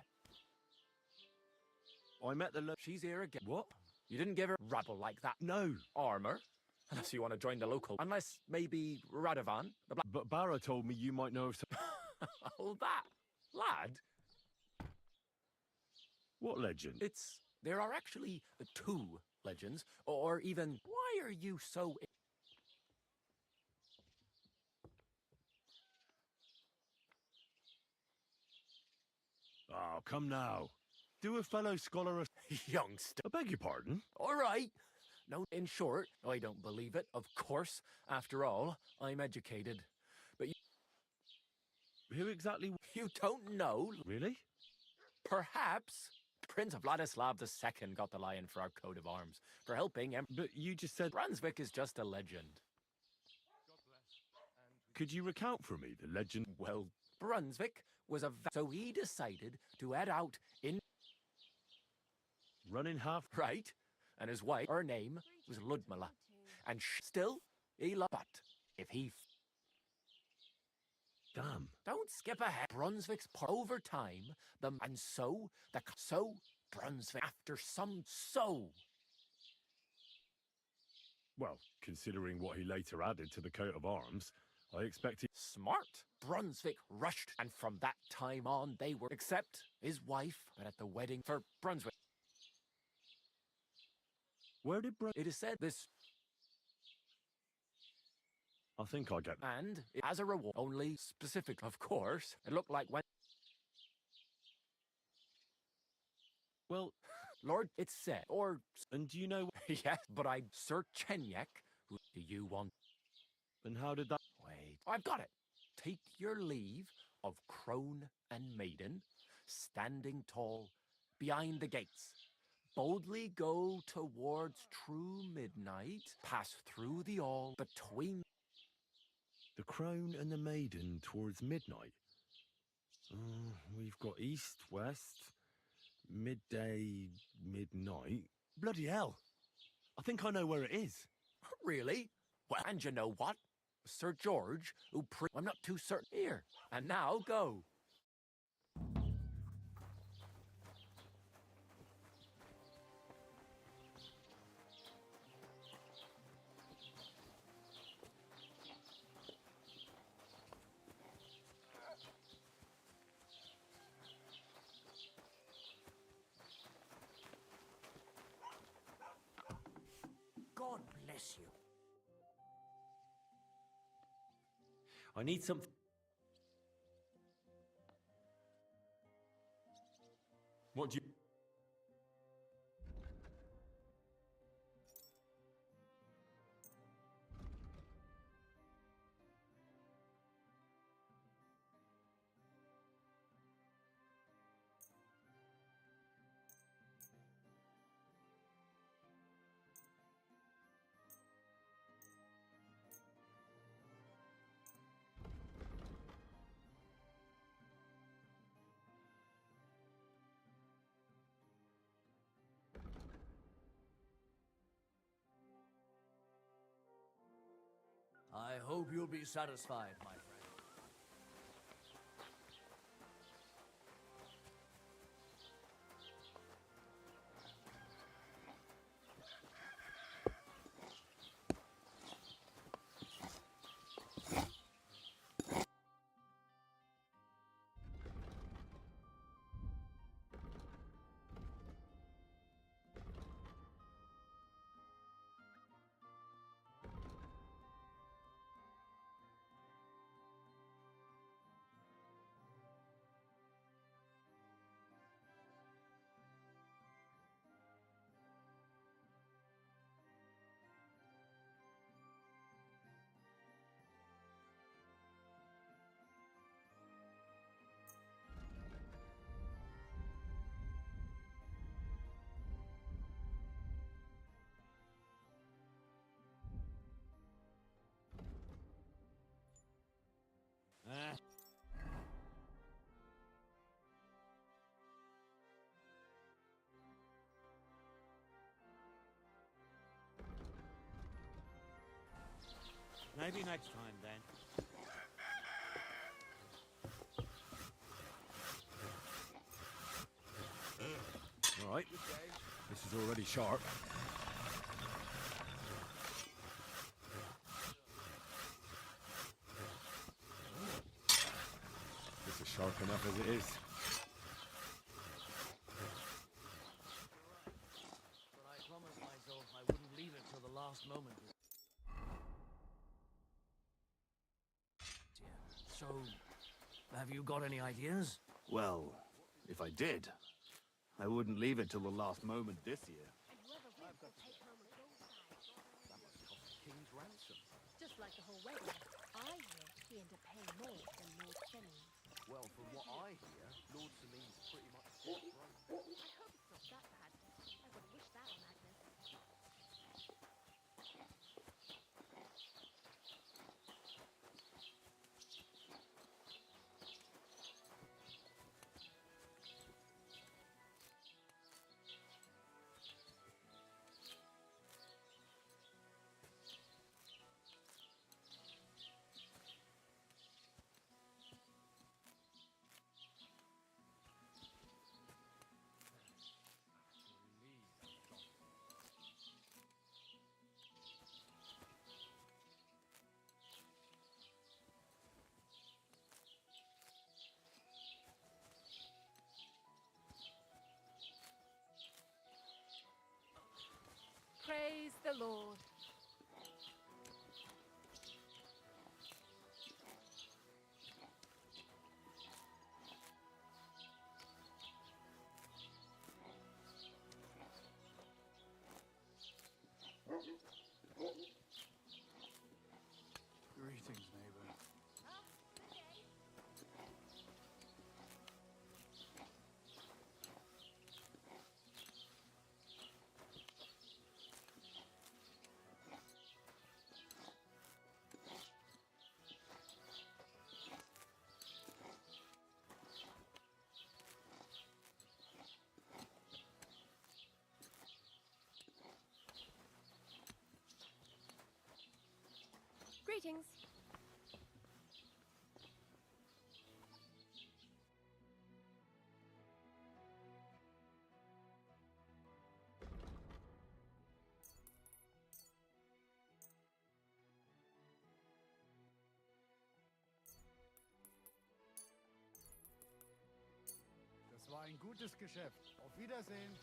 Speaker 4: I met the...
Speaker 15: She's here again.
Speaker 4: What?
Speaker 15: You didn't give her rabble like that.
Speaker 4: No.
Speaker 15: Armor? Unless you want to join the local. Unless maybe Radovan, the black...
Speaker 4: But Barra told me you might know of some...
Speaker 15: All that? Lad?
Speaker 4: What legend?
Speaker 15: There are actually two legends, or even... Why are you so...
Speaker 4: Oh, come now. Do a fellow scholar a...
Speaker 15: Youngster.
Speaker 4: I beg your pardon?
Speaker 15: All right. No, in short, I don't believe it, of course. After all, I'm educated. But you...
Speaker 4: Who exactly...
Speaker 15: You don't know?
Speaker 4: Really?
Speaker 15: Perhaps Prince Vladislav II got the lion for our coat of arms, for helping him.
Speaker 4: But you just said...
Speaker 15: Brunswick is just a legend.
Speaker 4: Could you recount for me the legend?
Speaker 15: Well, Brunswick was so he decided to head out in...
Speaker 4: running half...
Speaker 3: Right. And his wife, her name was Ludmilla. And still, he loved. But if he...
Speaker 4: Damn.
Speaker 3: Don't skip ahead. Brunswick's over time, and so Brunswick after some
Speaker 4: Well, considering what he later added to the coat of arms, I expect he...
Speaker 3: Smart. Brunswick rushed, and from that time on they were, except his wife, but at the wedding for Brunswick.
Speaker 4: Where did
Speaker 3: It is said this...
Speaker 4: I think I get...
Speaker 3: And as a reward, only specific, of course, it looked like when...
Speaker 4: Well,
Speaker 3: Lord, it's said, or...
Speaker 4: And do you know...
Speaker 3: Yes, but Sir Chenyek, who do you want...
Speaker 4: And how did that...
Speaker 3: Wait, I've got it. Take your leave of crone and maiden, standing tall behind the gates. Boldly go towards true midnight, pass through the all between...
Speaker 4: The crone and the maiden towards midnight? We've got east, west, midday, midnight. Bloody hell! I think I know where it is.
Speaker 3: Really? Well, and you know what? Sir George, who I'm not too certain here. And now go.
Speaker 6: God bless you.
Speaker 10: I need something. What do you...
Speaker 6: I hope you'll be satisfied, my friend.
Speaker 1: Maybe next time, then.
Speaker 4: All right. This is already sharp. This is sharp enough as it is.
Speaker 6: But I promised myself I wouldn't leave it till the last moment. So, have you got any ideas?
Speaker 16: Well, if I did, I wouldn't leave it till the last moment this year.
Speaker 3: King's ransom.
Speaker 18: Just like the whole wedding. I hear he ended up paying more than Lord Fleming.
Speaker 3: Well, from what I hear, Lord Salim's pretty much broke.
Speaker 18: I hope it's not that bad. I would wish that on Agnes.
Speaker 17: the Lord.
Speaker 1: Greetings, neighbor.
Speaker 14: Greetings.
Speaker 9: Das war ein gutes Geschäft. Auf Wiedersehen.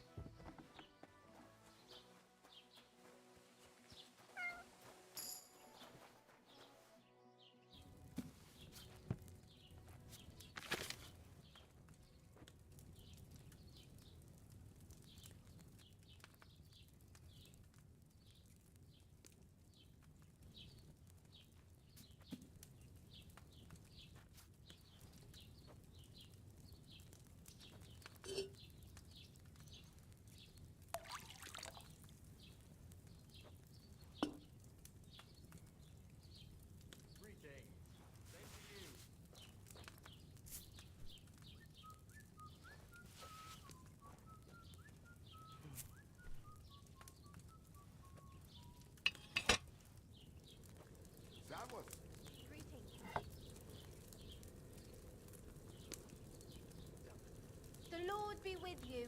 Speaker 17: The Lord be with you.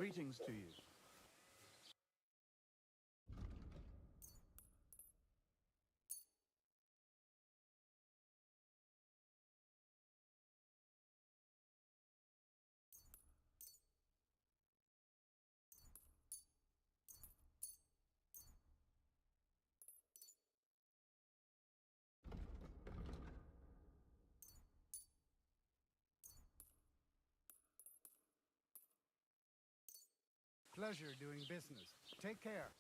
Speaker 1: Greetings to you.
Speaker 19: pleasure doing business. Take care.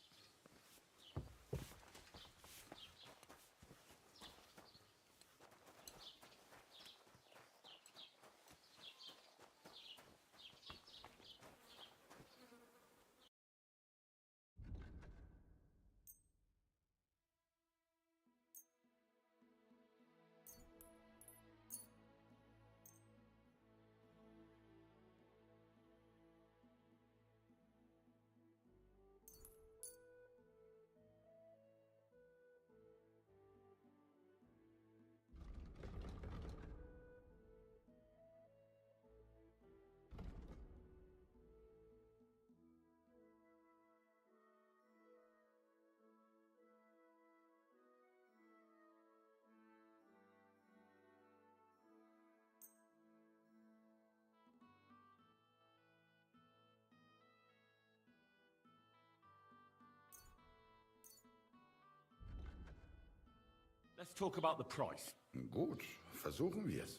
Speaker 20: Let's talk about the price.
Speaker 21: Gut, versuchen wir's.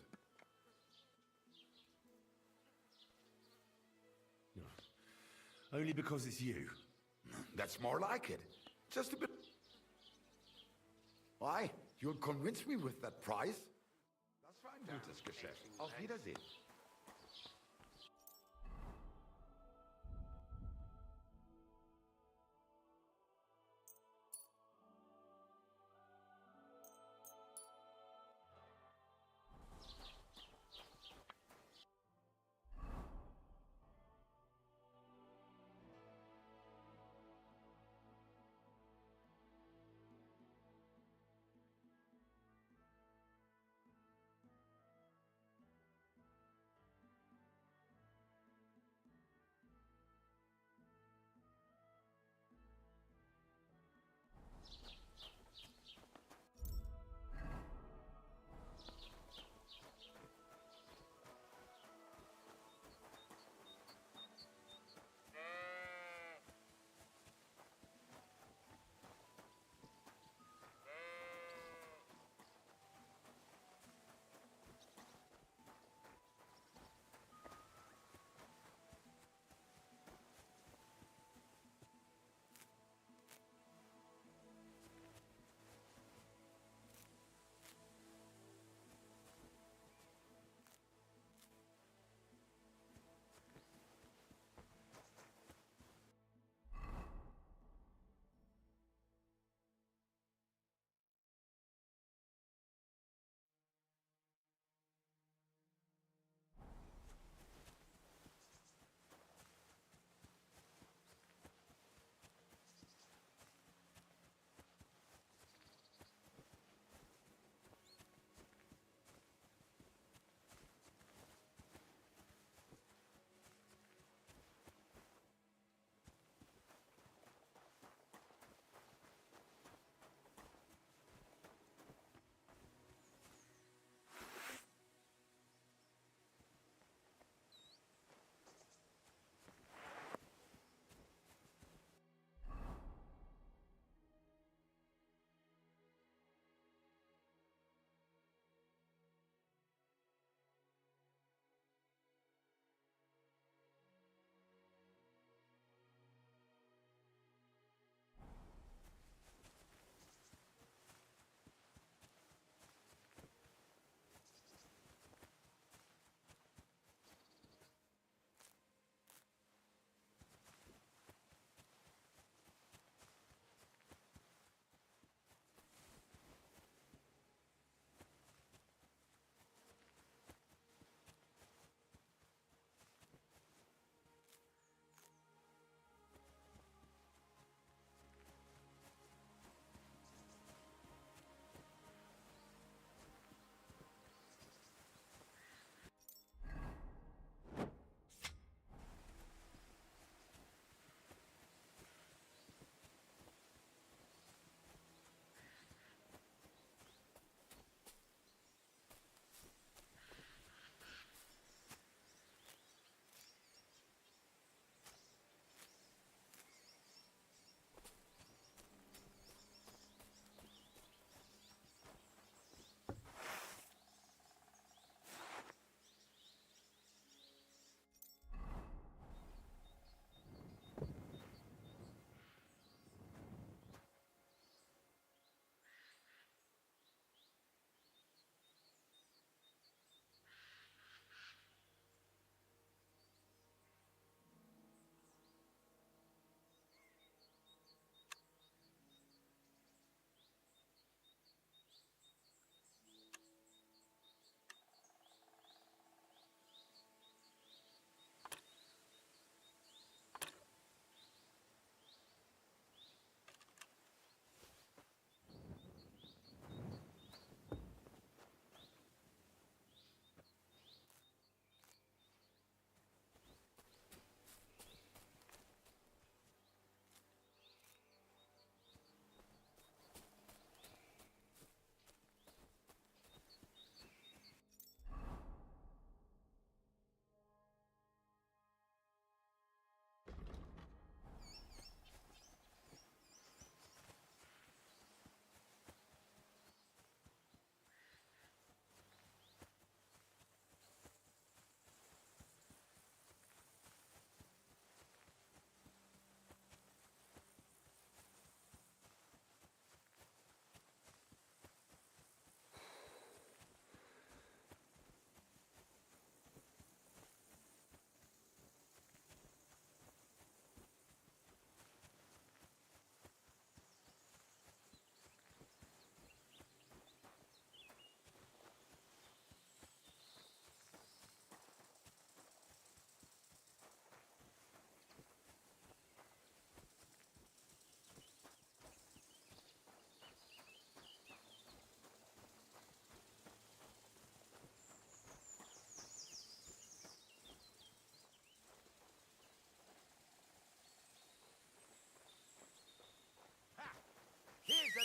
Speaker 20: Only because it's you.
Speaker 21: That's more like it. Just a bit... Why? You'll convince me with that price? Das war ein gutes Geschäft. Auf Wiedersehen.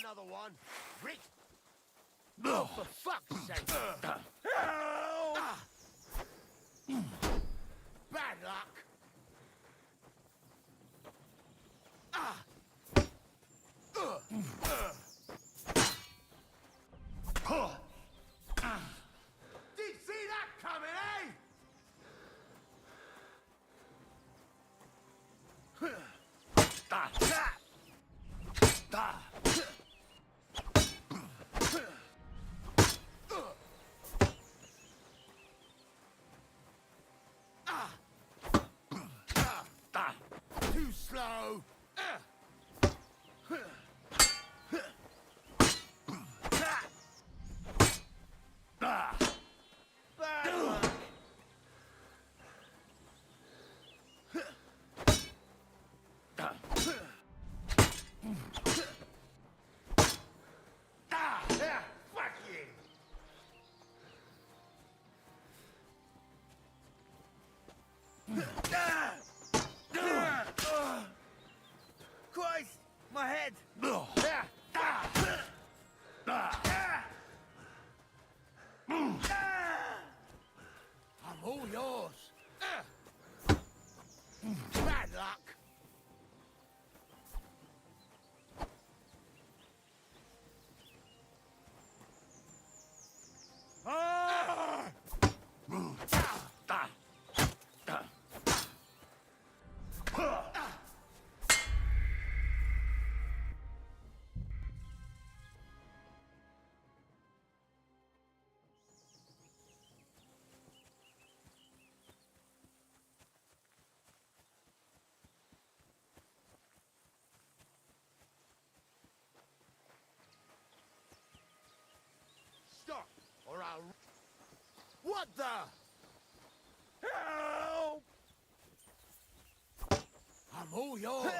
Speaker 9: another one. Rick! Oh, for fuck's sake! Ah. Bad luck! Ah. Did you see that coming, eh? Too slow. Bad luck. Yeah, fuck you. Christ, my head. I'm all yours. Bad luck. Stop, or I'll... What the? Help! I'm all yours.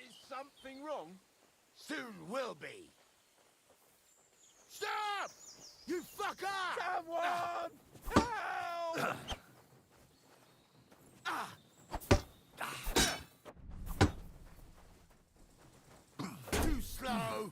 Speaker 3: Is something wrong?
Speaker 9: Soon will be. Stop! You fucker!
Speaker 3: Someone! Help!
Speaker 9: Too slow.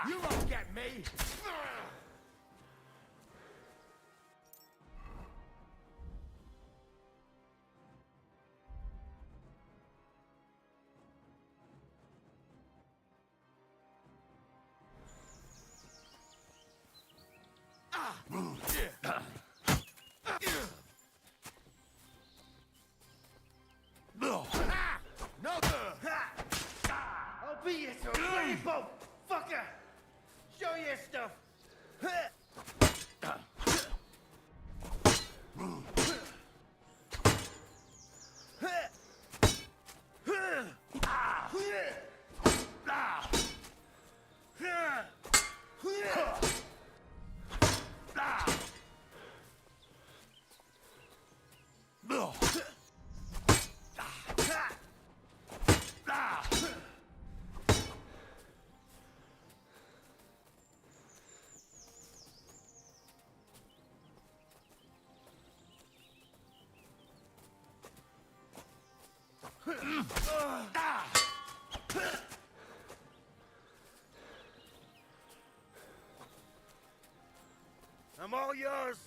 Speaker 9: You won't get me. No! I'll be your bloody boat, fucker! Show your stuff! I'm all yours.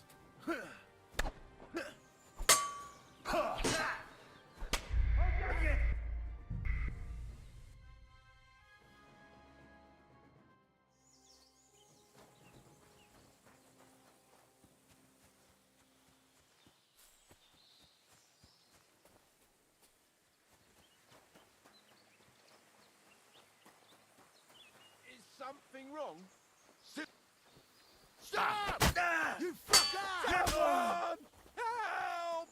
Speaker 5: something wrong?
Speaker 9: Stop! You fucker!
Speaker 5: Someone! Help!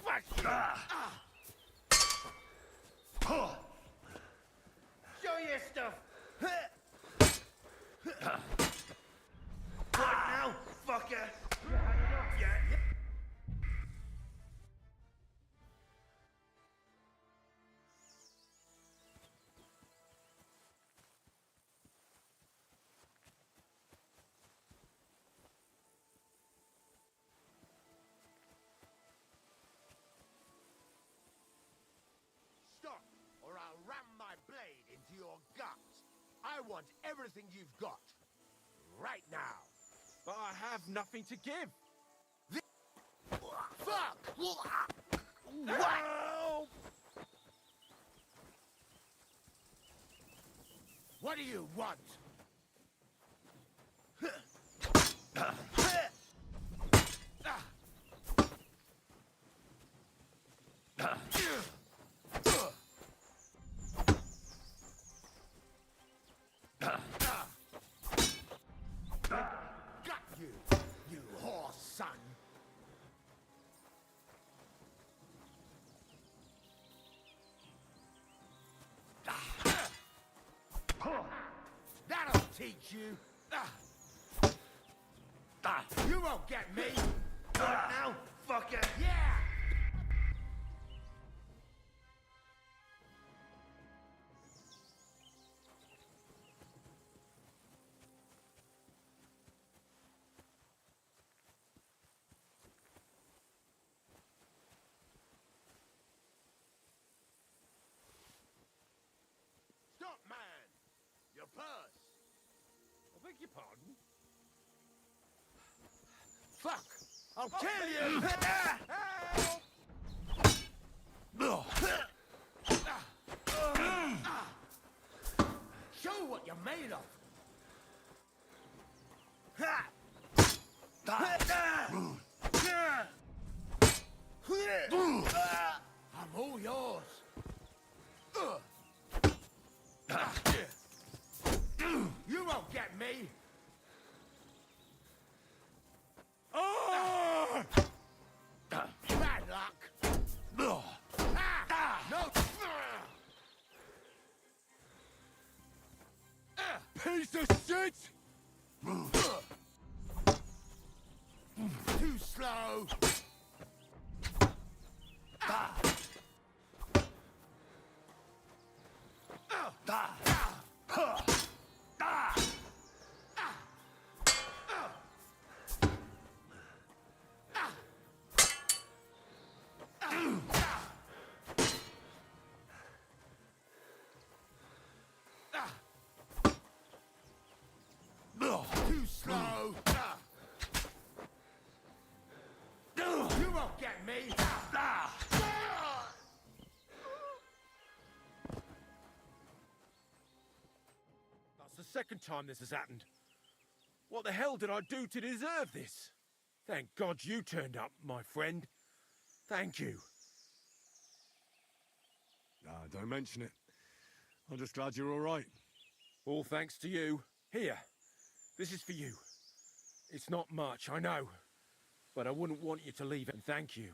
Speaker 5: Fuck you!
Speaker 9: Show your stuff! Right now, fucker! You had enough yet?
Speaker 8: Stop, or I'll ram my blade into your guts. I want everything you've got. Right now.
Speaker 5: But I have nothing to give.
Speaker 8: Fuck!
Speaker 5: Help!
Speaker 8: What do you want? Got you, you horse son. That'll teach you. You won't get me.
Speaker 9: Right now, fucker!
Speaker 8: Yeah! Stop, man! Your purse!
Speaker 5: I beg your pardon?
Speaker 8: Fuck! I'll kill you! Show what you're made of! I'm all yours! You won't get me! Bad luck! No!
Speaker 4: Piece of shit!
Speaker 8: Too slow! Too slow! You won't get me!
Speaker 5: That's the second time this has happened. What the hell did I do to deserve this? Thank God you turned up, my friend. Thank you.
Speaker 4: Don't mention it. I'm just glad you're all right.
Speaker 5: All thanks to you. Here, this is for you. It's not much, I know. But I wouldn't want you to leave it, and thank you.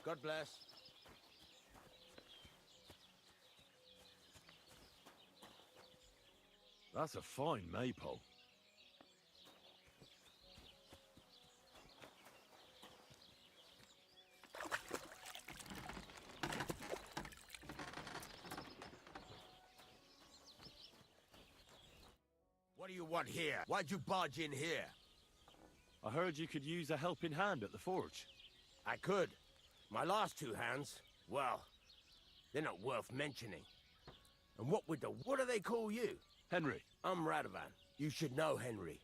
Speaker 8: God bless.
Speaker 4: That's a fine maypole.
Speaker 8: What do you want here? Why'd you barge in here?
Speaker 4: I heard you could use a helping hand at the forge.
Speaker 8: I could. My last two hands, well, they're not worth mentioning. And what do they call you?
Speaker 4: Henry.
Speaker 8: I'm Radovan. You should know Henry.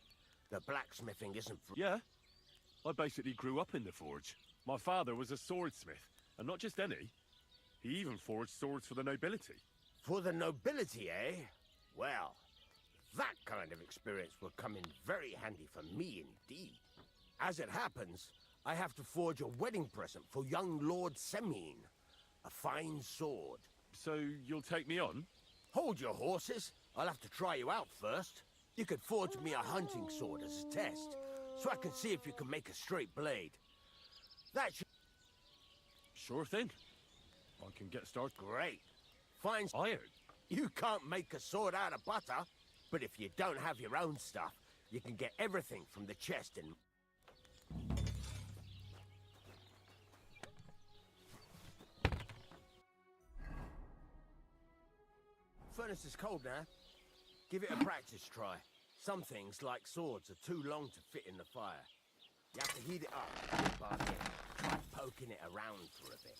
Speaker 8: The blacksmithing isn't for...
Speaker 4: Yeah. I basically grew up in the forge. My father was a swordsmith, and not just any. He even forged swords for the nobility.
Speaker 8: For the nobility, eh? Well, that kind of experience will come in very handy for me indeed. As it happens, I have to forge a wedding present for young Lord Semine. A fine sword.
Speaker 4: So you'll take me on?
Speaker 8: Hold your horses. I'll have to try you out first. You could forge me a hunting sword as a test, so I can see if you can make a straight blade. That should...
Speaker 4: Sure thing. I can get started.
Speaker 8: Great. Fine
Speaker 4: iron.
Speaker 8: You can't make a sword out of butter, but if you don't have your own stuff, you can get everything from the chest and... Furnace is cold now. Give it a practice try. Some things, like swords, are too long to fit in the fire. You have to heat it up. Try poking it around for a bit.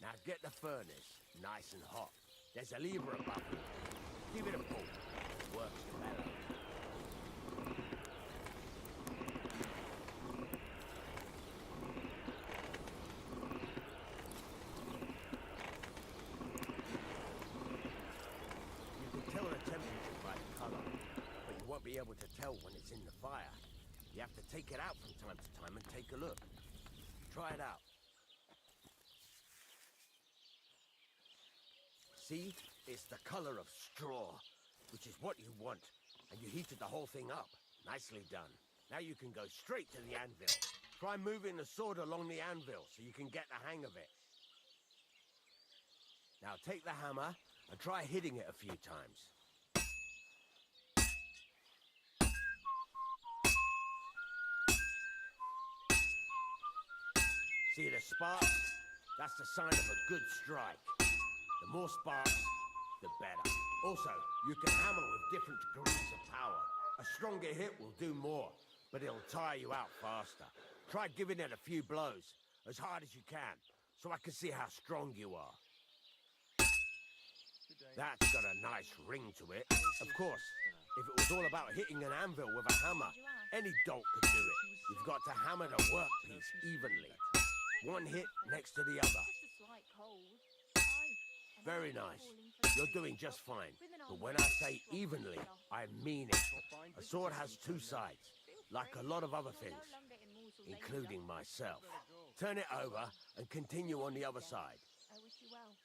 Speaker 8: Now get the furnace nice and hot. There's a lever above it. Give it a pull. Works the bellows. Be able to tell when it's in the fire. You have to take it out from time to time and take a look. Try it out. See? It's the color of straw, which is what you want. And you heated the whole thing up. Nicely done. Now you can go straight to the anvil. Try moving the sword along the anvil so you can get the hang of it. Now take the hammer and try hitting it a few times. See the sparks? That's the sign of a good strike. The more sparks, the better. Also, you can hammer with different degrees of power. A stronger hit will do more, but it'll tire you out faster. Try giving it a few blows, as hard as you can, so I can see how strong you are. That's got a nice ring to it. Of course, if it was all about hitting an anvil with a hammer, any dolt could do it. You've got to hammer the workpiece evenly. One hit next to the other. Very nice. You're doing just fine. But when I say evenly, I mean it. A sword has two sides, like a lot of other things, including myself. Turn it over and continue on the other side.
Speaker 17: I wish you well.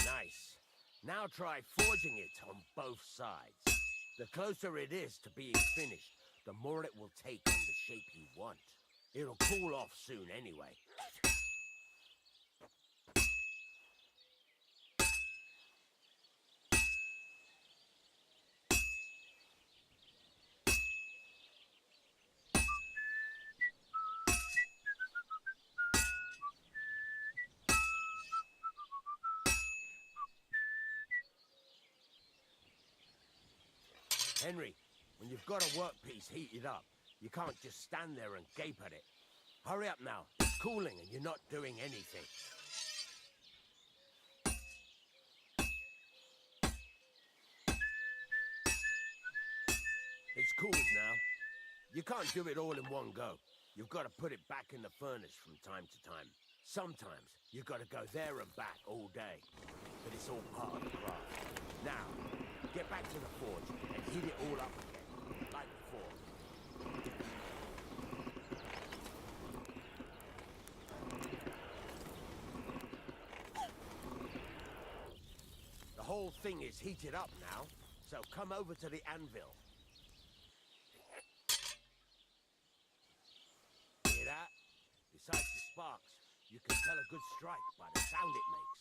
Speaker 8: Nice. Now try forging it on both sides. The closer it is to being finished, the more it will take on the shape you want. It'll cool off soon anyway. Henry, when you've got a workpiece heated up, you can't just stand there and gape at it. Hurry up now. It's cooling and you're not doing anything. It's cooled now. You can't do it all in one go. You've got to put it back in the furnace from time to time. Sometimes you've got to go there and back all day. But it's all part of the craft. Now, get back to the forge and heat it all up again, like before. thing is heated up now, so come over to the anvil. Hear that? Besides the sparks, you can tell a good strike by the sound it makes.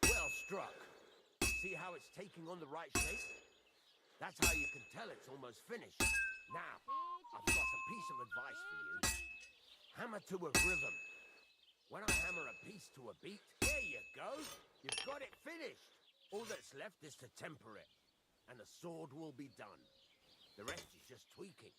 Speaker 8: Well struck. See how it's taking on the right shape? That's how you can tell it's almost finished. Now, I've got a piece of advice for you. Hammer to a rhythm. When I hammer a piece to a beat, there you go. You've got it finished. All that's left is to temper it, and the sword will be done. The rest is just tweaking.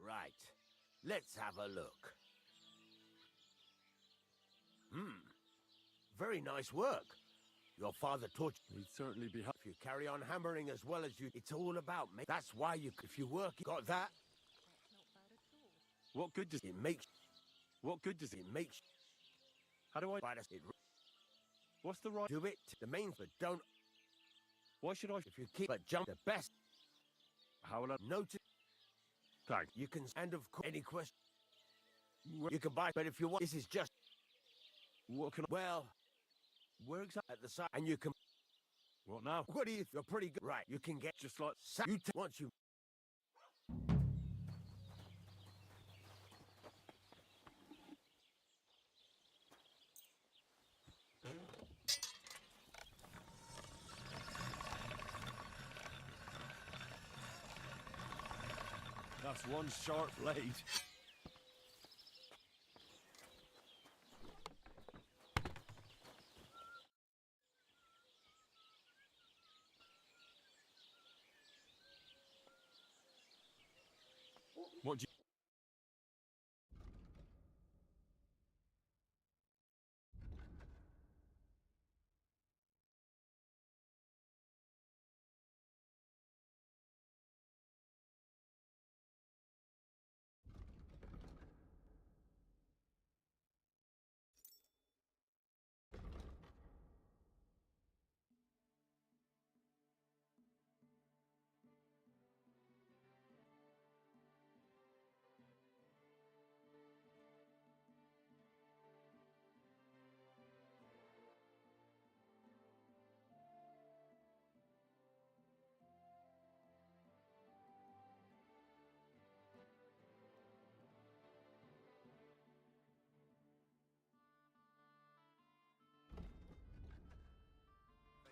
Speaker 8: Right. Let's have a look. Very nice work. Your father taught you.
Speaker 4: He'd certainly be happy.
Speaker 8: If you carry on hammering as well as you, it's all about me. That's why you, if you work, got that?
Speaker 4: What good does
Speaker 8: it make?
Speaker 4: What good does
Speaker 8: it make?
Speaker 4: How do I?
Speaker 8: What's the right? Do it. The main for don't.
Speaker 4: Why should I?
Speaker 8: If you keep but jump the best.
Speaker 4: How will I
Speaker 8: notice?
Speaker 4: Thanks.
Speaker 8: You can and of course any question. You can buy, but if you want, this is just.
Speaker 4: What can I?
Speaker 8: Well, where exactly at the side, and you can.
Speaker 4: What now?
Speaker 8: What do you? You're pretty good, right? You can get
Speaker 4: just like
Speaker 8: you once you.
Speaker 4: That's one sharp blade. What do you...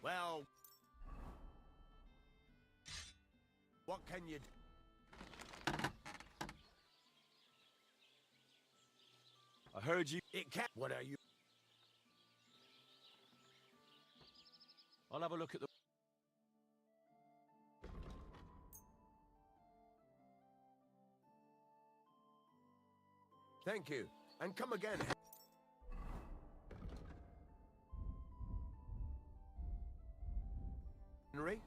Speaker 8: Well, what can you do?
Speaker 4: I heard you.
Speaker 8: It can. What are you?
Speaker 4: I'll have a look at the...
Speaker 8: Thank you. And come again. Henry?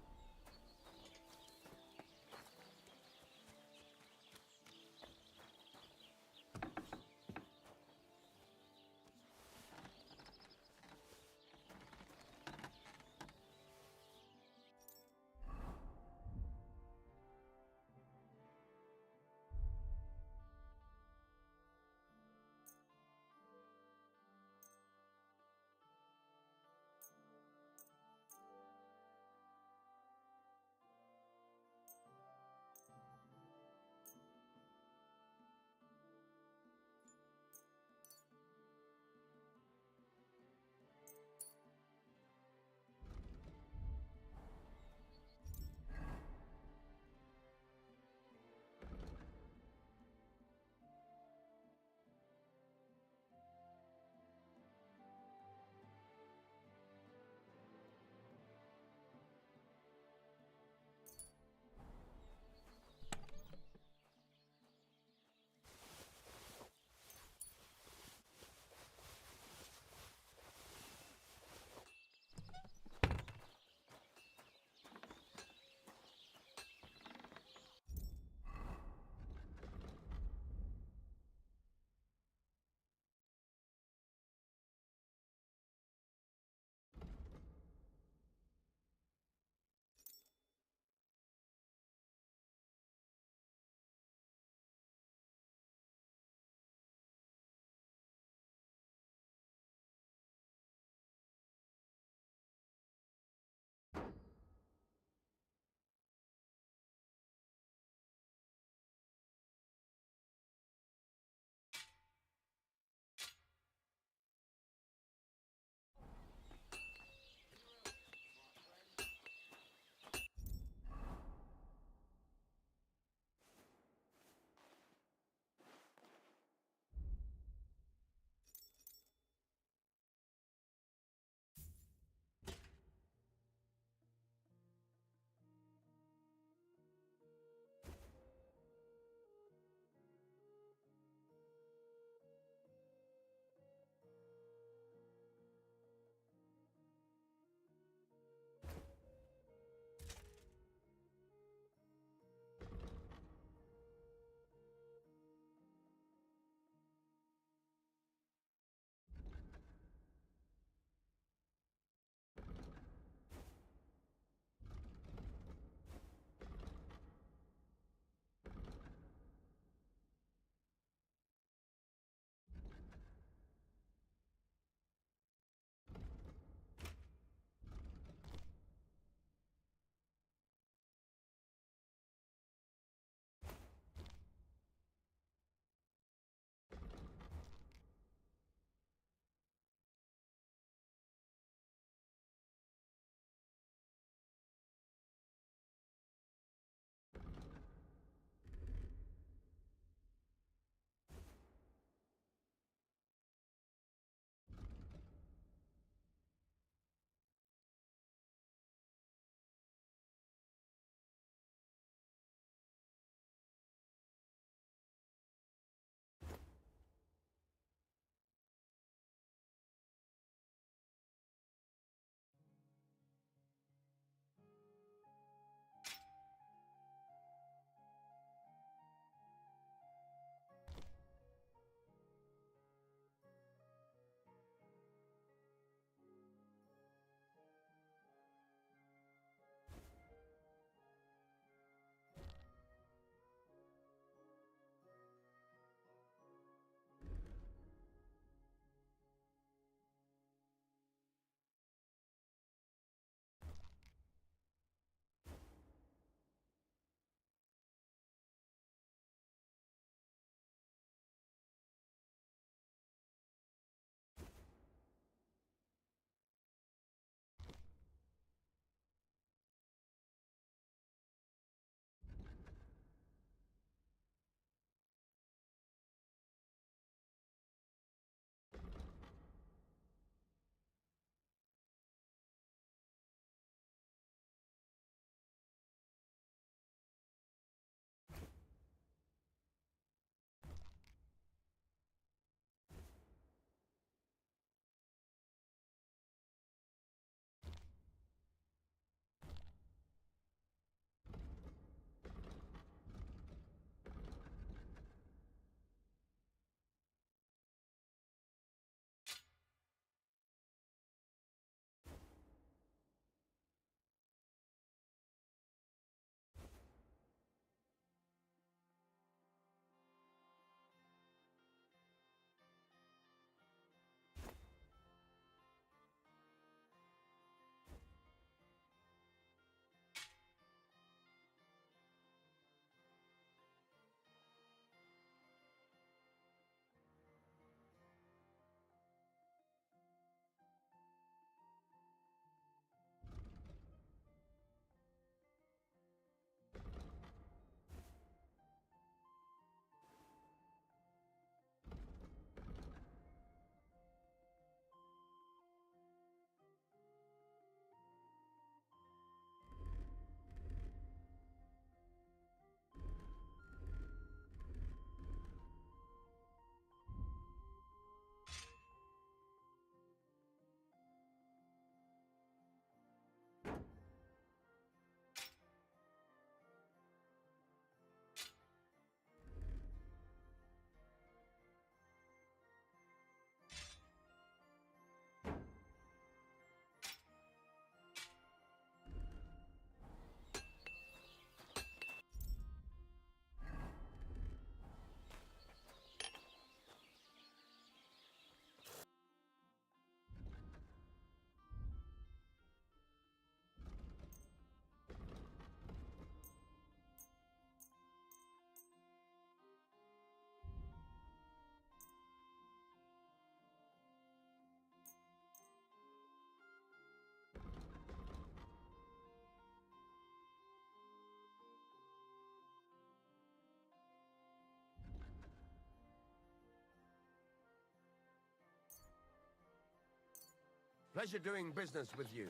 Speaker 8: Pleasure doing business with you.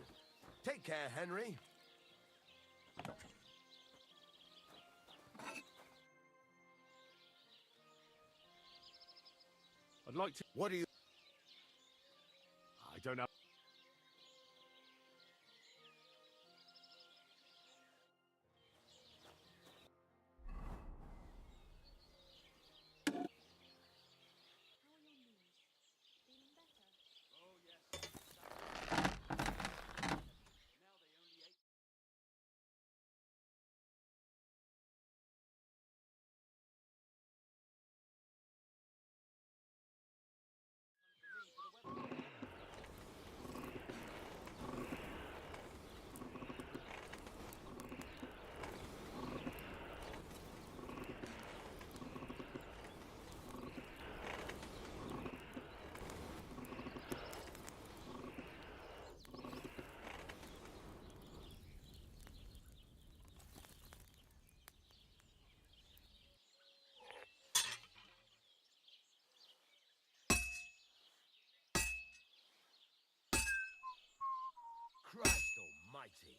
Speaker 8: Take care, Henry.
Speaker 4: I'd like to...
Speaker 8: What do you...
Speaker 4: I don't know.
Speaker 8: Christ almighty.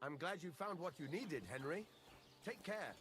Speaker 8: I'm glad you found what you needed, Henry. Take care.